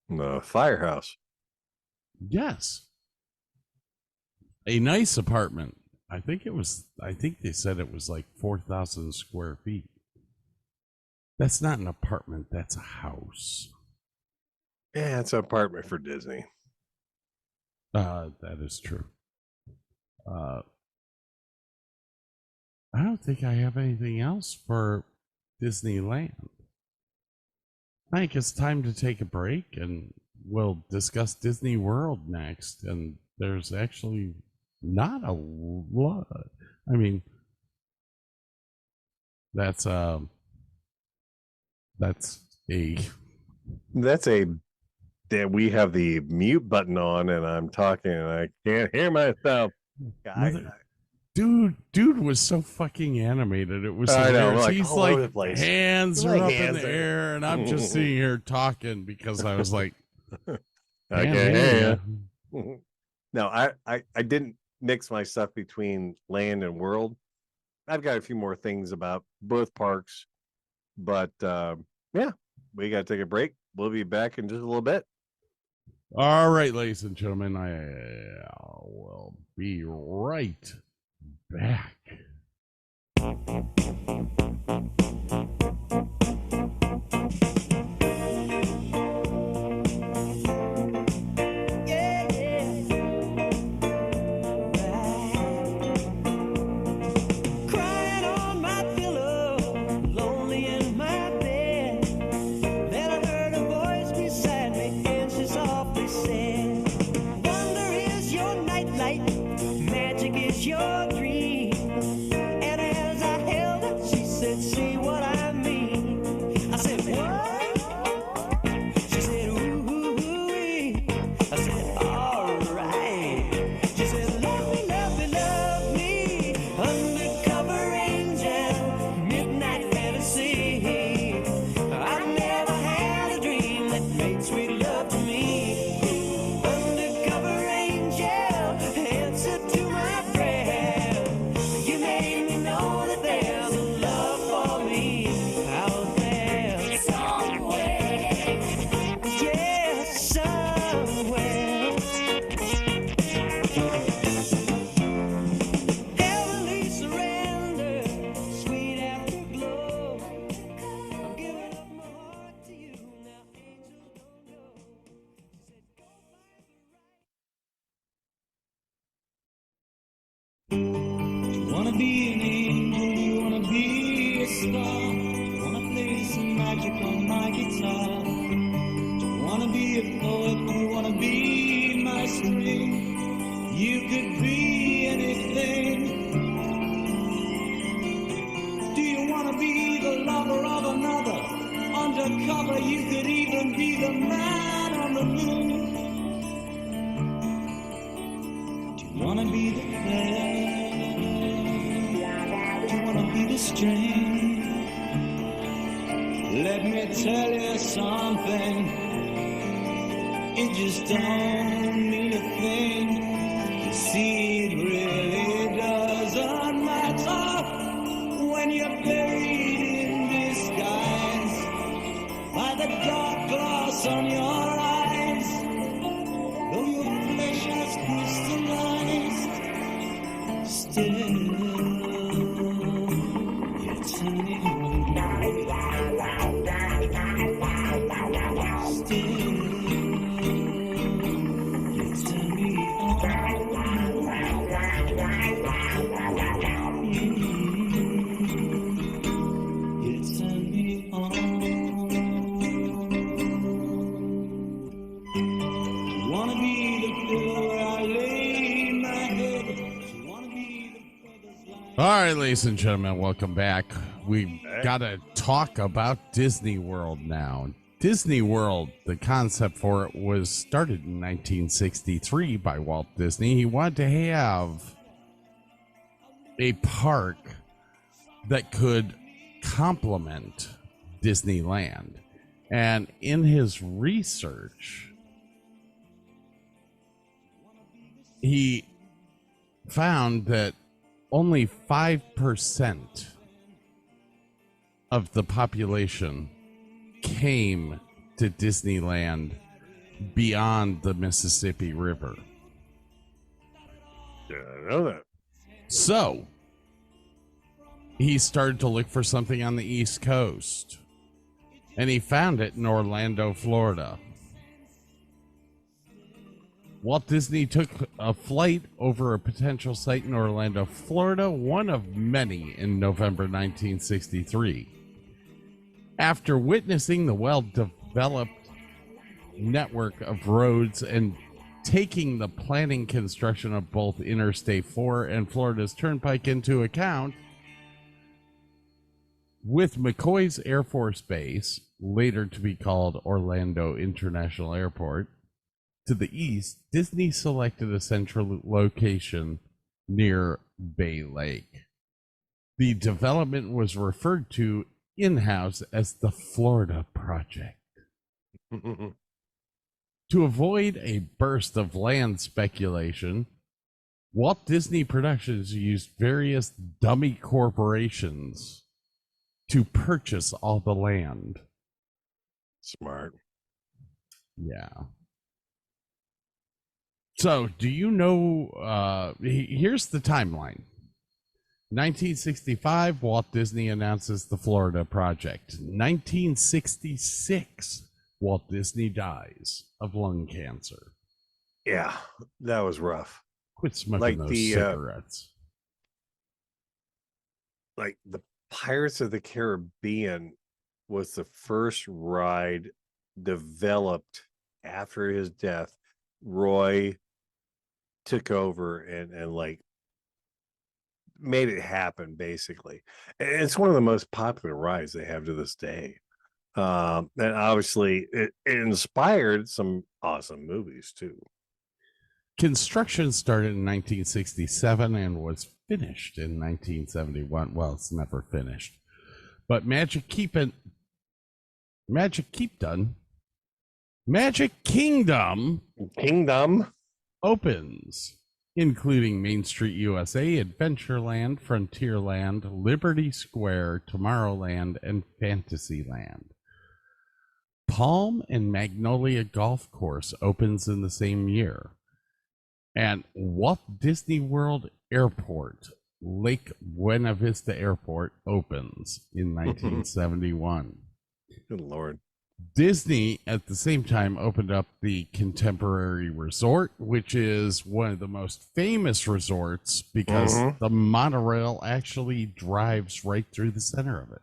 [SPEAKER 4] The firehouse.
[SPEAKER 2] Yes. A nice apartment. I think they said it was like 4,000 square feet. That's not an apartment, that's a house.
[SPEAKER 4] Yeah, it's an apartment for Disney.
[SPEAKER 2] That is true. I don't think I have anything else for Disneyland. I think it's time to take a break, and we'll discuss Disney World next. And there's actually not a lot. I mean, that's a
[SPEAKER 4] that we have the mute button on, and I'm talking, and I can't hear myself.
[SPEAKER 2] Dude was so fucking animated. It was
[SPEAKER 4] I know,
[SPEAKER 2] hilarious.
[SPEAKER 4] like,
[SPEAKER 2] He's
[SPEAKER 4] all over the
[SPEAKER 2] like
[SPEAKER 4] place.
[SPEAKER 2] hands
[SPEAKER 4] Your
[SPEAKER 2] are up in
[SPEAKER 4] hands
[SPEAKER 2] the
[SPEAKER 4] are-
[SPEAKER 2] air, and I'm just sitting here talking because I was like,
[SPEAKER 4] I
[SPEAKER 2] "Man,
[SPEAKER 4] can't
[SPEAKER 2] hey,
[SPEAKER 4] hear you. No, I didn't mix my stuff between land and world. I've got a few more things about both parks, but yeah, we got to take a break. We'll be back in just a little bit.
[SPEAKER 2] All right, ladies and gentlemen, I will be right back.
[SPEAKER 5] Crying on my pillow, lonely in my bed. Then I heard a voice beside me, and she softly said, "Wonder is your nightlight, magic is your dream." And as I held her, she said, "See what I mean?" I said, "What?" She said, "Ooh-wee." I said, "All right." She said, "Love me, love me, love me, undercover angel, midnight fantasy. I've never had a dream that made sweet love to me. Undercover angel, answer to my prayer. You made me know that there's a love for me out there somewhere. Yeah, somewhere. Heavenly surrender, sweet afterglow. I'm giving up my heart to you now, angel, don't go. She said, "Go find the right." You wanna be an angel, you wanna be a star, wanna play some magic on my guitar. You wanna be a poet, you wanna be my string. You could be anything. Do you wanna be the lover of another? Undercover, you could even be the man on the moon. Do you wanna be the player? Do you wanna be the string? Let me tell you something. It just don't mean a thing. You see, it really doesn't matter when you're buried in disguise by the dark glass on your eyes. Though your flesh has crystallized, still you're turning on. Still you turn me on.
[SPEAKER 2] All right, ladies and gentlemen, welcome back. We've got to talk about Disney World now. Disney World, the concept for it was started in 1963 by Walt Disney. He wanted to have a park that could complement Disneyland. And in his research, he found that only 5% of the population came to Disneyland beyond the Mississippi River.
[SPEAKER 4] Yeah, I know that.
[SPEAKER 2] So he started to look for something on the East Coast, and he found it in Orlando, Florida. Walt Disney took a flight over a potential site in Orlando, Florida, one of many in November 1963. After witnessing the well-developed network of roads and taking the planning construction of both Interstate 4 and Florida's Turnpike into account, with McCoy's Air Force Base, later to be called Orlando International Airport, to the east, Disney selected a central location near Bay Lake. The development was referred to in-house as the Florida Project. To avoid a burst of land speculation, Walt Disney Productions used various dummy corporations to purchase all the land.
[SPEAKER 4] Smart.
[SPEAKER 2] Yeah. So, do you know, here's the timeline. 1965, Walt Disney announces the Florida Project. 1966, Walt Disney dies of lung cancer.
[SPEAKER 4] Yeah, that was rough.
[SPEAKER 2] Quit smoking
[SPEAKER 4] Like
[SPEAKER 2] those
[SPEAKER 4] the,
[SPEAKER 2] cigarettes.
[SPEAKER 4] Like the Pirates of the Caribbean was the first ride developed after his death. Roy took over and like made it happen, basically. And it's one of the most popular rides they have to this day. And obviously it inspired some awesome movies too.
[SPEAKER 2] Construction started in 1967 and was finished in 1971. Well, it's never finished. But Magic Kingdom opens, including Main Street USA, Adventureland, Frontierland, Liberty Square, Tomorrowland, and Fantasyland. Palm and Magnolia Golf Course opens in the same year. And Walt Disney World Airport, Lake Buena Vista Airport, opens in 1971.
[SPEAKER 4] Good Lord.
[SPEAKER 2] Disney, at the same time, opened up the Contemporary Resort, which is one of the most famous resorts because the monorail actually drives right through the center of it.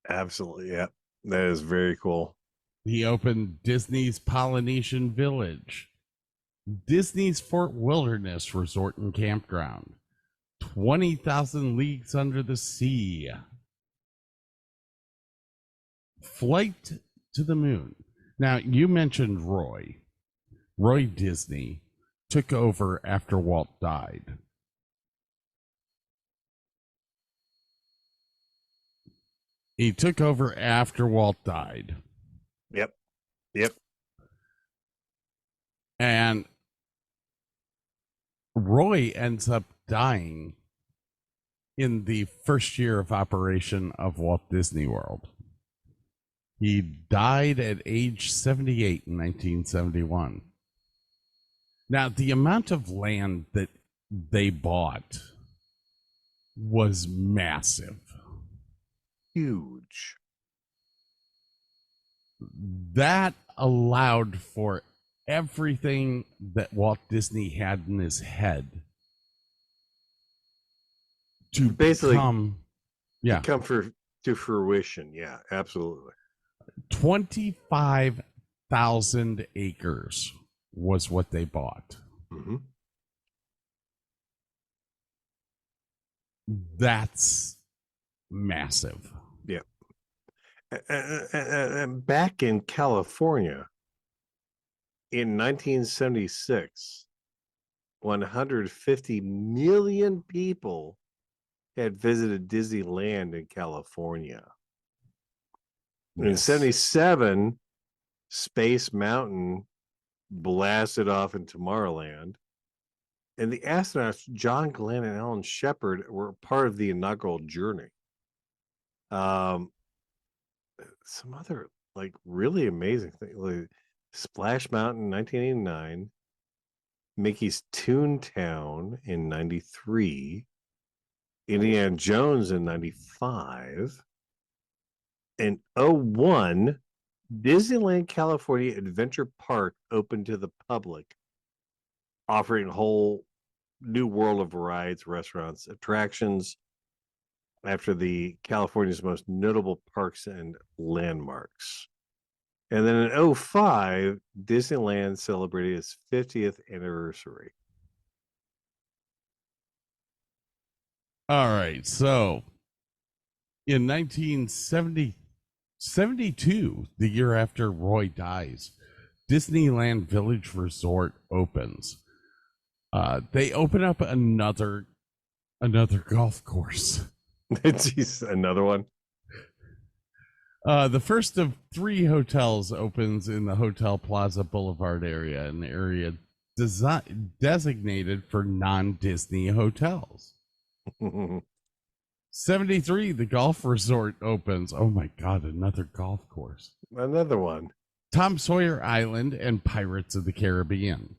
[SPEAKER 4] Absolutely. Yeah. That is very cool.
[SPEAKER 2] He opened Disney's Polynesian Village, Disney's Fort Wilderness Resort and Campground, 20,000 Leagues Under the Sea, Flight to the Moon. Now, you mentioned Roy. Roy Disney took over after Walt died. He took over after Walt died.
[SPEAKER 4] Yep.
[SPEAKER 2] And Roy ends up dying in the first year of operation of Walt Disney World. He died at age 78 in 1971. Now, the amount of land that they bought was massive.
[SPEAKER 4] Huge.
[SPEAKER 2] That allowed for everything that Walt Disney had in his head to
[SPEAKER 4] Basically
[SPEAKER 2] come
[SPEAKER 4] to fruition. Yeah, absolutely.
[SPEAKER 2] 25,000 acres was what they bought. That's massive.
[SPEAKER 4] Yeah. And back in California in 1976, 150 million people had visited Disneyland in California. In
[SPEAKER 2] Yes.
[SPEAKER 4] 77, Space Mountain blasted off into Tomorrowland. And the astronauts, John Glenn and Alan Shepard, were part of the inaugural journey. Some other like really amazing thing, like Splash Mountain 1989, Mickey's Toontown in 93, Indiana Jones in 95, in 01, Disneyland California Adventure Park opened to the public, offering a whole new world of rides, restaurants, attractions after the California's most notable parks and landmarks. And then in 05, Disneyland celebrated its 50th anniversary.
[SPEAKER 2] All right. So in 1972, the year after Roy dies, Disneyland Village Resort opens. They open up another golf course.
[SPEAKER 4] Jeez, another one.
[SPEAKER 2] The first of 3 hotels opens in the Hotel Plaza Boulevard area, an area designated for non-Disney hotels. 73, the golf resort opens. Oh my God, another golf course.
[SPEAKER 4] Another one.
[SPEAKER 2] Tom Sawyer Island and Pirates of the Caribbean.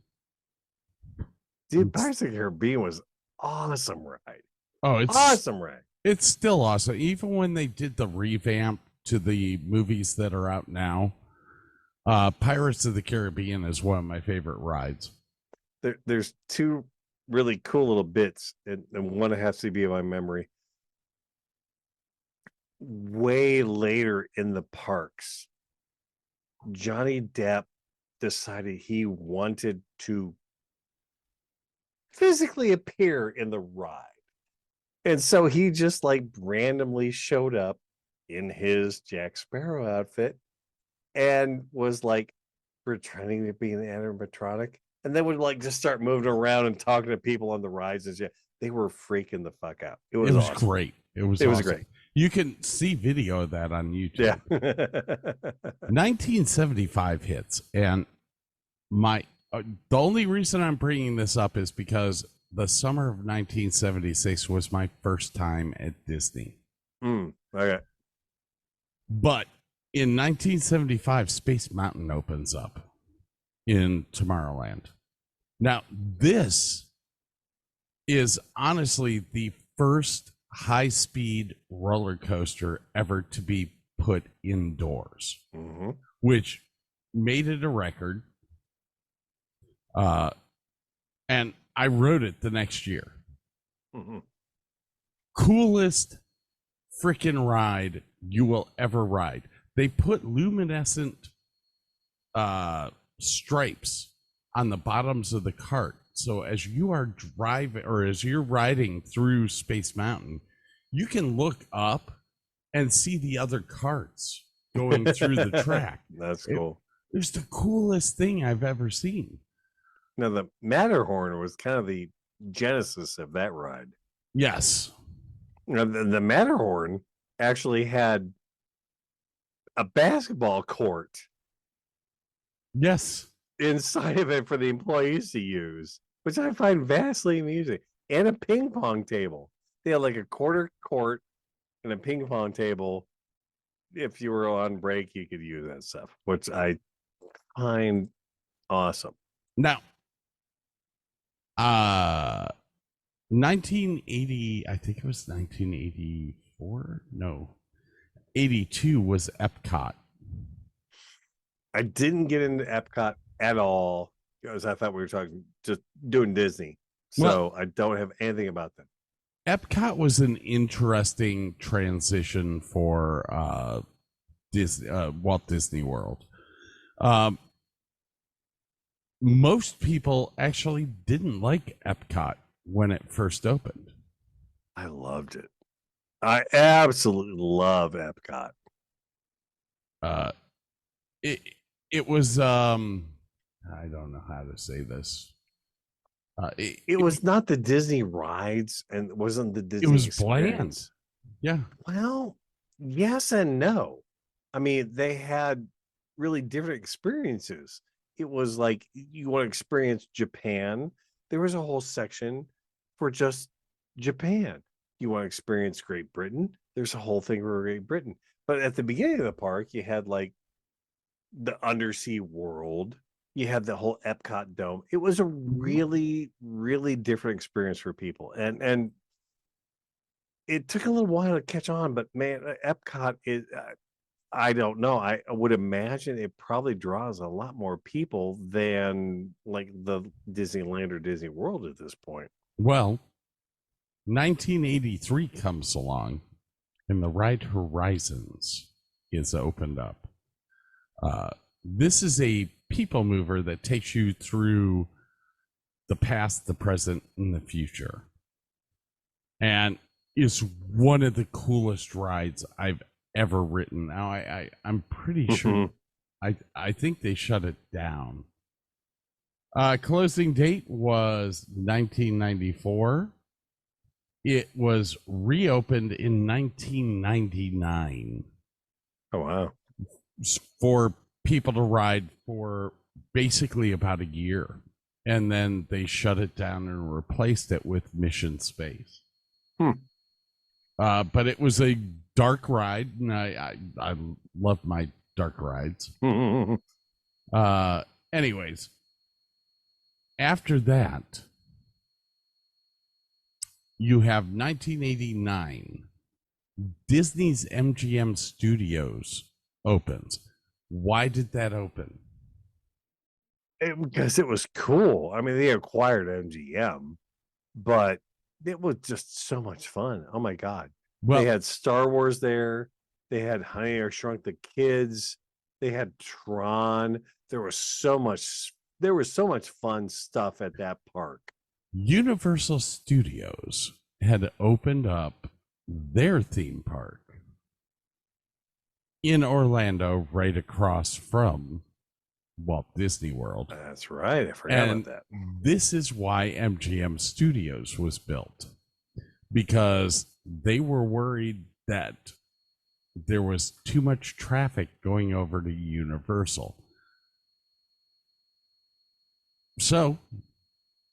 [SPEAKER 4] Dude, Pirates of the Caribbean was awesome ride.
[SPEAKER 2] Oh, it's
[SPEAKER 4] Awesome ride.
[SPEAKER 2] It's still awesome. Even when they did the revamp to the movies that are out now, Pirates of the Caribbean is one of my favorite rides.
[SPEAKER 4] There's 2 really cool little bits, and one has to be in my memory. Way later in the parks, Johnny Depp decided he wanted to physically appear in the ride. And so he just like randomly showed up in his Jack Sparrow outfit and was like pretending to be an animatronic, and then would like just start moving around and talking to people on the rides and shit. They were freaking the fuck out. It was awesome.
[SPEAKER 2] Great. It was
[SPEAKER 4] awesome. Great.
[SPEAKER 2] You can see video of that on YouTube.
[SPEAKER 4] Yeah.
[SPEAKER 2] 1975 hits, and my the only reason I'm bringing this up is because the summer of 1976 was my first time at Disney.
[SPEAKER 4] Okay.
[SPEAKER 2] But in 1975, Space Mountain opens up in Tomorrowland. Now, this is honestly the first high-speed roller coaster ever to be put indoors, which made it a record. And I rode it the next year. Coolest freaking ride you will ever ride. They put luminescent stripes on the bottoms of the cart, so as you are driving or as you're riding through Space Mountain, you can look up and see the other carts going through the track.
[SPEAKER 4] That's cool.
[SPEAKER 2] It was the coolest thing I've ever seen.
[SPEAKER 4] Now, the Matterhorn was kind of the genesis of that ride.
[SPEAKER 2] Yes.
[SPEAKER 4] Now, the Matterhorn actually had a basketball court.
[SPEAKER 2] Yes.
[SPEAKER 4] Inside of it for the employees to use, which I find vastly amusing, and a ping pong table. They had like a quarter court and a ping pong table. If you were on break, you could use that stuff, which I find awesome.
[SPEAKER 2] Now, 1980, I think it was 1984. No, 82 was Epcot.
[SPEAKER 4] I didn't get into Epcot at all because I thought we were talking just doing Disney. So I don't have anything about them.
[SPEAKER 2] Epcot was an interesting transition for Walt Disney World. Most people actually didn't like Epcot when it first opened.
[SPEAKER 4] I loved it. I absolutely love Epcot.
[SPEAKER 2] It it was I don't know how to say this.
[SPEAKER 4] It was not the Disney rides and it wasn't the Disney
[SPEAKER 2] was
[SPEAKER 4] experience.
[SPEAKER 2] yeah.
[SPEAKER 4] Well, yes and no. I mean, they had really different experiences. It was like you want to experience Japan. There was a whole section for just Japan. You want to experience Great Britain. There's a whole thing for Great Britain. But at the beginning of the park, you had like the undersea world. You had the whole Epcot dome. It was a really, really different experience for people. And it took a little while to catch on, but man, Epcot is I don't know. I would imagine it probably draws a lot more people than like the Disneyland or Disney World at this point.
[SPEAKER 2] Well, 1983 comes along, and the ride Horizons is opened up. This is a people mover that takes you through the past, the present, and the future, and is one of the coolest rides I've ever ridden. Now, I'm pretty sure. I think they shut it down. Closing date was 1994. It was reopened in 1999
[SPEAKER 4] Oh wow.
[SPEAKER 2] for people to ride for basically about a year. And then they shut it down and replaced it with Mission Space. But it was a dark ride, and I love my dark rides. Anyways, after that, you have 1989. Disney's MGM Studios opens. Why did that open?
[SPEAKER 4] Because it was cool. I mean, they acquired MGM, but it was just so much fun. Oh my God.
[SPEAKER 2] Well,
[SPEAKER 4] They had Star Wars there. They had Honey or Shrunk the Kids. They had Tron. There was so much fun stuff at that park.
[SPEAKER 2] Universal Studios had opened up their theme park in Orlando, right across from Walt Disney World.
[SPEAKER 4] That's right. I forgot
[SPEAKER 2] And
[SPEAKER 4] about that.
[SPEAKER 2] this is why MGM Studios was built, because they were worried that there was too much traffic going over to Universal. So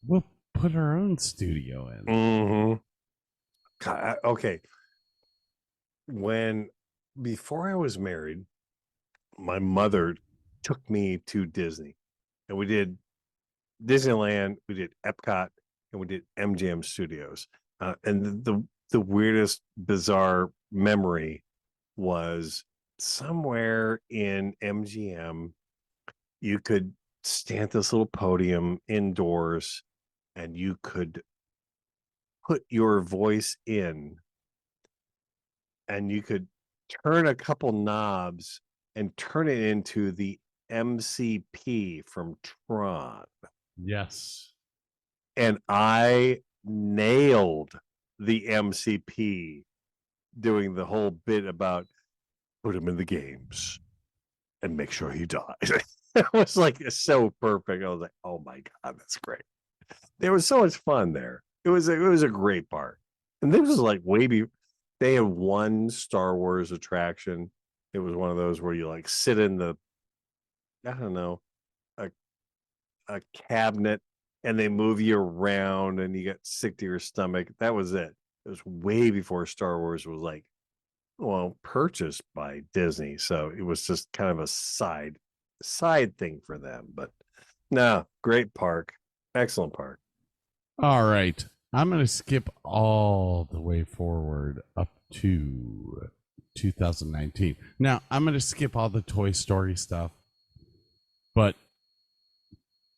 [SPEAKER 2] we'll put our own studio in.
[SPEAKER 4] Okay. Before I was married, my mother took me to Disney, and we did Disneyland, we did Epcot, and we did MGM Studios. And the weirdest, bizarre memory was somewhere in MGM, you could stand at this little podium indoors, and you could put your voice in, and you could turn a couple knobs and turn it into the MCP from Tron.
[SPEAKER 2] Yes.
[SPEAKER 4] And I nailed the MCP doing the whole bit about put him in the games and make sure he dies. It was like so perfect. I was like, oh my God, that's great. There was so much fun there. It was a great park. And this was like they had one Star Wars attraction. It was one of those where you like sit in the, I don't know, a cabinet, and they move you around and you get sick to your stomach. That was it. It was way before Star Wars was like, well, purchased by Disney. So it was just kind of a side thing for them. But no, great park. Excellent park.
[SPEAKER 2] All right. I'm going to skip all the way forward up to 2019. Now, I'm going to skip all the Toy Story stuff, but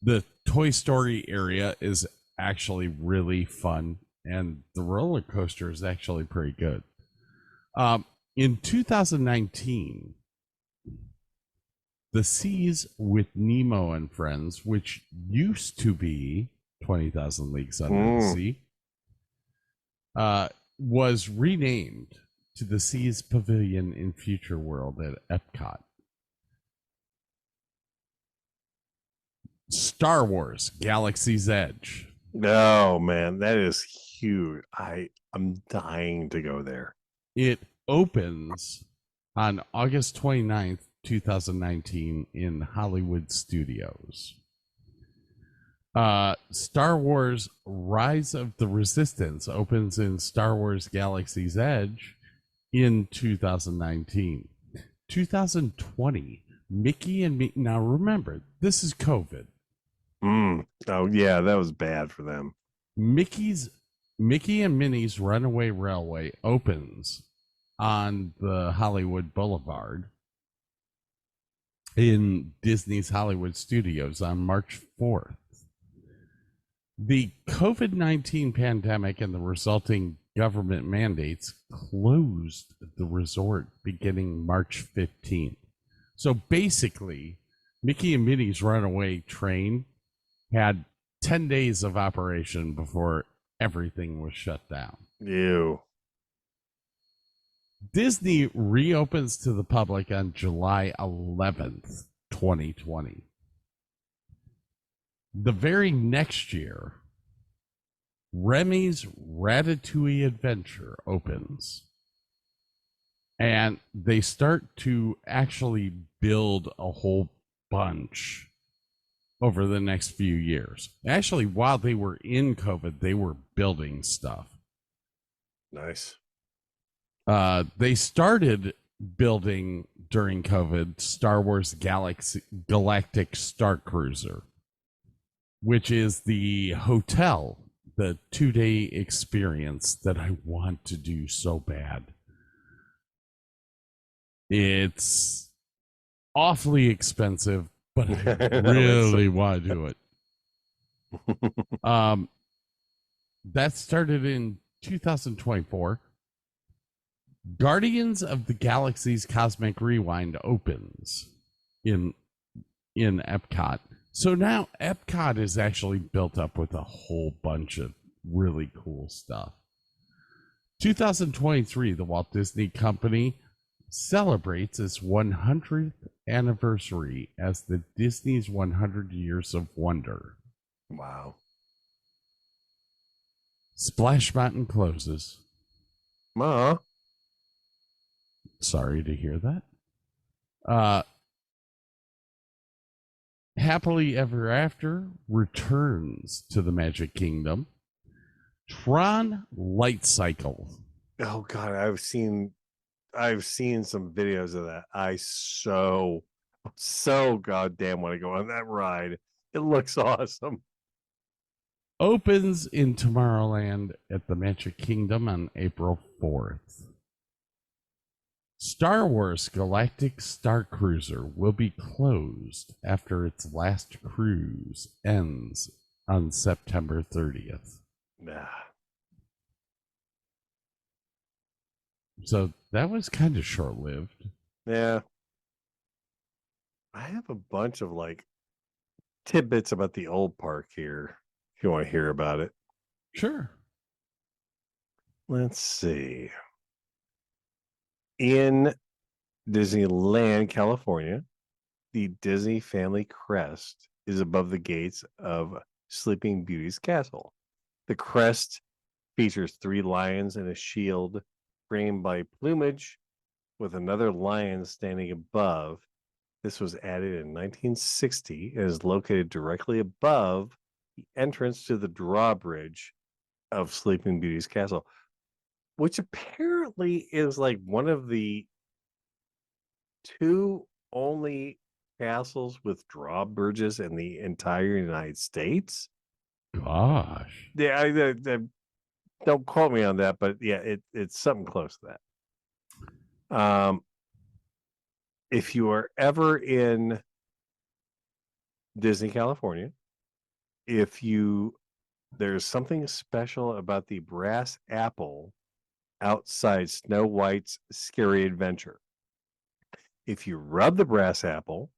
[SPEAKER 2] the Toy Story area is actually really fun, and the roller coaster is actually pretty good. In 2019, the Seas with Nemo and Friends, which used to be 20,000 Leagues Under the Sea, was renamed to the Seas Pavilion in Future World at Epcot. Star Wars Galaxy's Edge.
[SPEAKER 4] Oh man, that is huge. I'm dying to go there.
[SPEAKER 2] It opens on August 29th, 2019 in Hollywood Studios. Star Wars Rise of the Resistance opens in Star Wars Galaxy's Edge in 2019. 2020, Mickey and Minnie. Now remember, this is COVID.
[SPEAKER 4] Oh yeah, that was bad for them.
[SPEAKER 2] Mickey and Minnie's Runaway Railway opens on the Hollywood Boulevard in Disney's Hollywood Studios on March 4th. The COVID-19 pandemic and the resulting government mandates closed the resort beginning March 15th. So basically, Mickey and Minnie's Runaway Train had 10 days of operation before everything was shut down.
[SPEAKER 4] Ew.
[SPEAKER 2] Disney reopens to the public on July 11th, 2020. The very next year, Remy's Ratatouille Adventure opens. And they start to actually build a whole bunch over the next few years. Actually, while they were in COVID, they were building stuff.
[SPEAKER 4] Nice.
[SPEAKER 2] They started building during COVID Star Wars Galactic Star Cruiser, which is the hotel, the 2-day experience that I want to do so bad. It's awfully expensive, but I really want to do it. That started in 2024. Guardians of the Galaxy's Cosmic Rewind opens in Epcot. So now Epcot is actually built up with a whole bunch of really cool stuff. 2023, the Walt Disney Company celebrates its 100th anniversary as the Disney's 100 Years of Wonder.
[SPEAKER 4] Wow.
[SPEAKER 2] Splash Mountain closes.
[SPEAKER 4] Ma.
[SPEAKER 2] Sorry to hear that. Happily Ever After returns to the Magic Kingdom. Tron Light Cycle.
[SPEAKER 4] Oh god, I've seen some videos of that. I so goddamn want to go on that ride. It looks awesome.
[SPEAKER 2] Opens in Tomorrowland at the Magic Kingdom on April 4th. Star Wars Galactic Star Cruiser will be closed after its last cruise ends on September 30th.
[SPEAKER 4] Nah.
[SPEAKER 2] So that was kind of short-lived.
[SPEAKER 4] Yeah. I have a bunch of like tidbits about the old park here if you want to hear about it.
[SPEAKER 2] Sure.
[SPEAKER 4] Let's see. In Disneyland, California, the Disney family crest is above the gates of Sleeping Beauty's castle. The crest features 3 lions and a shield framed by plumage with another lion standing above. This was added in 1960 and is located directly above the entrance to the drawbridge of Sleeping Beauty's castle, which apparently is like one of the 2 only castles with drawbridges in the entire United States.
[SPEAKER 2] Gosh.
[SPEAKER 4] Yeah, I don't quote me on that, but yeah, it's something close to that. If you are ever in Disney, California, there's something special about the brass apple outside Snow White's Scary Adventure. If you rub the brass apple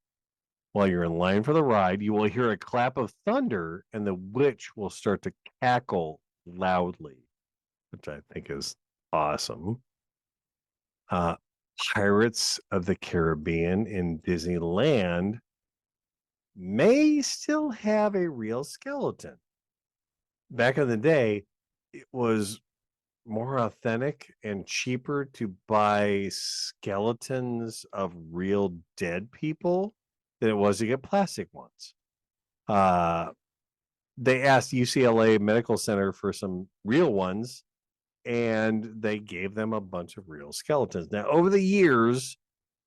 [SPEAKER 4] while you're in line for the ride, you will hear a clap of thunder and the witch will start to cackle loudly, which I think is awesome. Pirates of the Caribbean in Disneyland may still have a real skeleton. Back in the day, it was more authentic and cheaper to buy skeletons of real dead people than it was to get plastic ones. They asked UCLA Medical Center for some real ones, and they gave them a bunch of real skeletons. Now, over the years,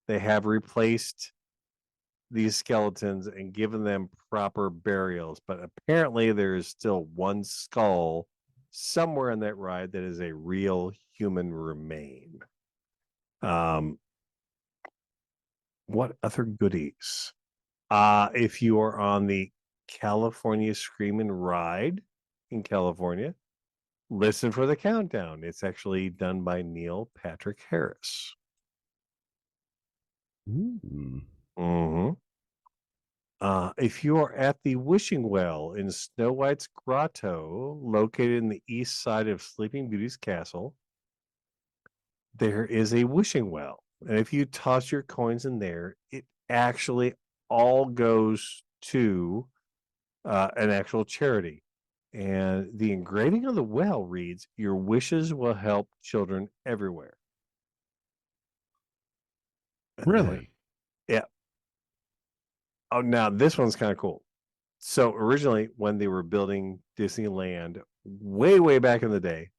[SPEAKER 4] they have replaced these skeletons and given them proper burials, but apparently there is still one skull somewhere in that ride that is a real human remain. What other goodies? If you are on the California Screamin' Ride in California, listen for the countdown. It's actually done by Neil Patrick Harris. If you are at the Wishing Well in Snow White's Grotto, located in the east side of Sleeping Beauty's castle, there is a wishing well. And if you toss your coins in there, it actually all goes to an actual charity. And the engraving of the well reads, "Your wishes will help children everywhere."
[SPEAKER 2] Really?
[SPEAKER 4] Yeah. Oh, now this one's kind of cool. So originally, when they were building Disneyland way back in the day,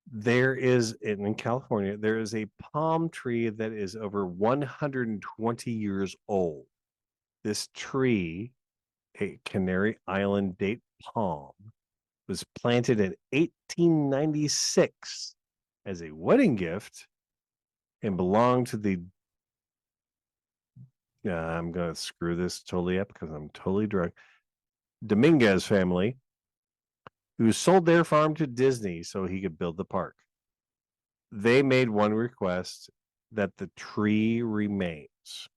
[SPEAKER 4] there is in California, there is a palm tree that is over 120 years old. This tree, a Canary Island date palm, was planted in 1896 as a wedding gift and belonged to the I'm going to screw this totally up because I'm totally drunk. Dominguez family, who sold their farm to Disney so he could build the park. They made one request, that the tree remains.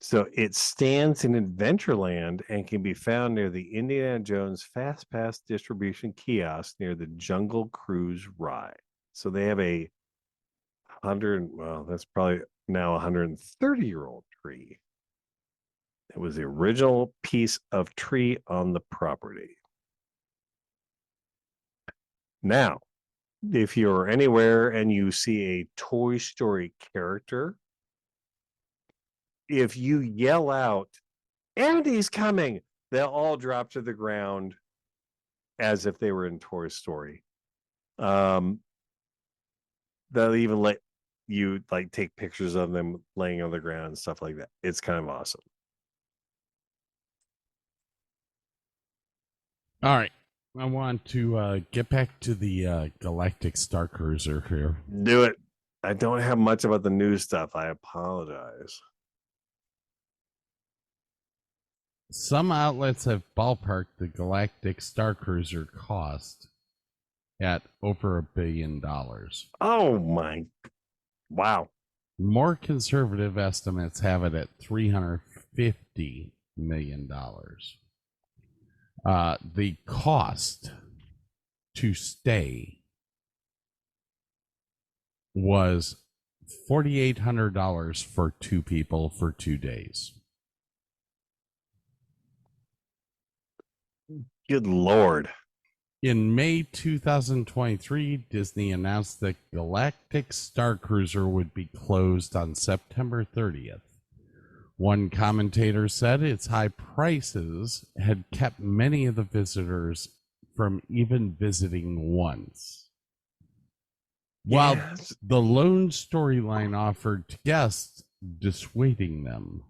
[SPEAKER 4] So it stands in Adventureland and can be found near the Indiana Jones Fast Pass distribution kiosk near the Jungle Cruise ride. So they have a that's probably now a 130-year-old tree. It was the original piece of tree on the property. Now, if you're anywhere and you see a Toy Story character, if you yell out, "Andy's coming," they'll all drop to the ground as if they were in Toy Story. They'll even let you take pictures of them laying on the ground and stuff like that. It's kind of awesome.
[SPEAKER 2] All right. I want to get back to the Galactic Star Cruiser here.
[SPEAKER 4] Do it. I don't have much about the new stuff. I apologize.
[SPEAKER 2] Some outlets have ballparked the Galactic Star Cruiser cost at over $1 billion.
[SPEAKER 4] Oh my. Wow.
[SPEAKER 2] More conservative estimates have it at $350 million. The cost to stay was $4,800 for two people for 2 days.
[SPEAKER 4] Good Lord.
[SPEAKER 2] In May 2023, Disney announced that Galactic Star Cruiser would be closed on September 30th. One commentator said its high prices had kept many of the visitors from even visiting once. While the lone storyline offered to guests, dissuading them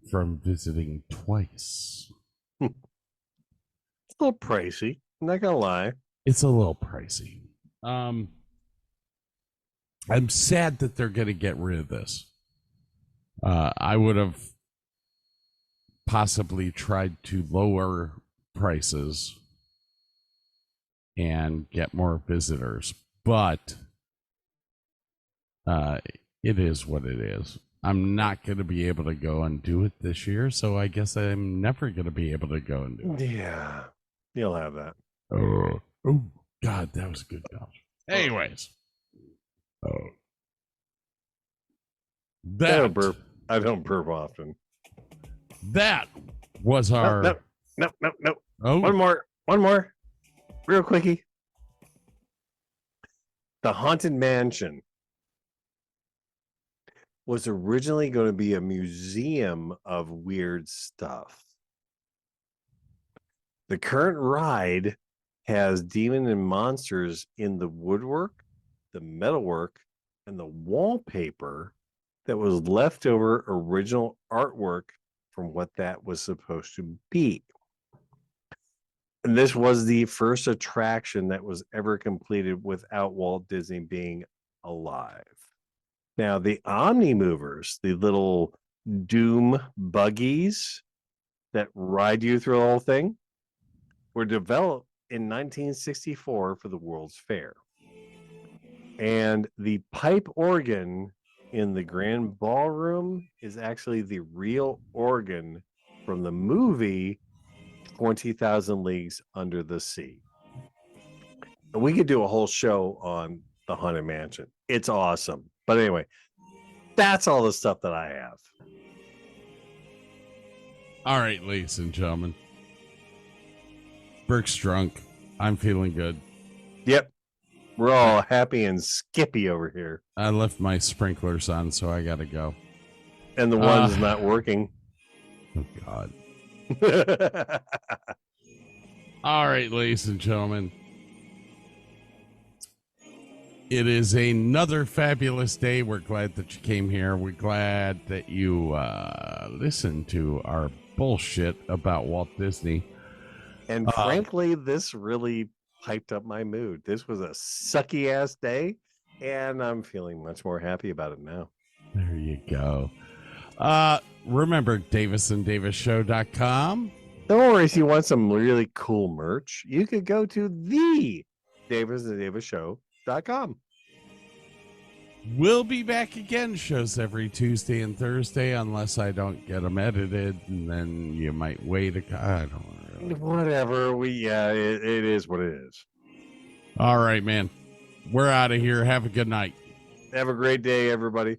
[SPEAKER 2] from visiting twice.
[SPEAKER 4] It's a little pricey. I'm not gonna lie.
[SPEAKER 2] It's a little pricey. I'm sad that they're going to get rid of this. I would have possibly tried to lower prices and get more visitors, but it is what it is. I'm not going to be able to go and do it this year, so I guess I'm never going to be able to go and do it.
[SPEAKER 4] Yeah, you'll have that.
[SPEAKER 2] God, that was a good gosh. Anyways. Oh.
[SPEAKER 4] I don't burp often.
[SPEAKER 2] That was our
[SPEAKER 4] No.
[SPEAKER 2] Oh,
[SPEAKER 4] One more. Real quickie. The Haunted Mansion was originally going to be a museum of weird stuff. The current ride has demon and monsters in the woodwork, the metalwork, and the wallpaper that was leftover original artwork from what that was supposed to be. And this was the first attraction that was ever completed without Walt Disney being alive. Now, the Omni Movers, the little doom buggies that ride you through the whole thing, were developed in 1964 for the World's Fair. And the pipe organ in the Grand Ballroom is actually the real organ from the movie 20,000 Leagues Under the Sea. And we could do a whole show on the Haunted Mansion. It's awesome. But anyway, that's all the stuff that I have.
[SPEAKER 2] all right, ladies and gentlemen. Burke's drunk. I'm feeling good.
[SPEAKER 4] Yep. We're all happy and skippy over here.
[SPEAKER 2] I left my sprinklers on, so I gotta go.
[SPEAKER 4] And the one's not working.
[SPEAKER 2] Oh, God. All right, ladies and gentlemen. It is another fabulous day. We're glad that you came here. We're glad that you listened to our bullshit about Walt Disney.
[SPEAKER 4] And frankly, this really hyped up my mood. This was a sucky ass day, and I'm feeling much more happy about it now.
[SPEAKER 2] There you go. Remember, DavisandDavisShow.com.
[SPEAKER 4] Don't worry, if you want some really cool merch, you could go to the DavisandDavisShow.com.
[SPEAKER 2] We'll be back again. Shows every Tuesday and Thursday, unless I don't get them edited, and then you might wait I don't know.
[SPEAKER 4] Whatever. It is what it is.
[SPEAKER 2] All right, man. We're out of here. Have a good night.
[SPEAKER 4] Have a great day, everybody.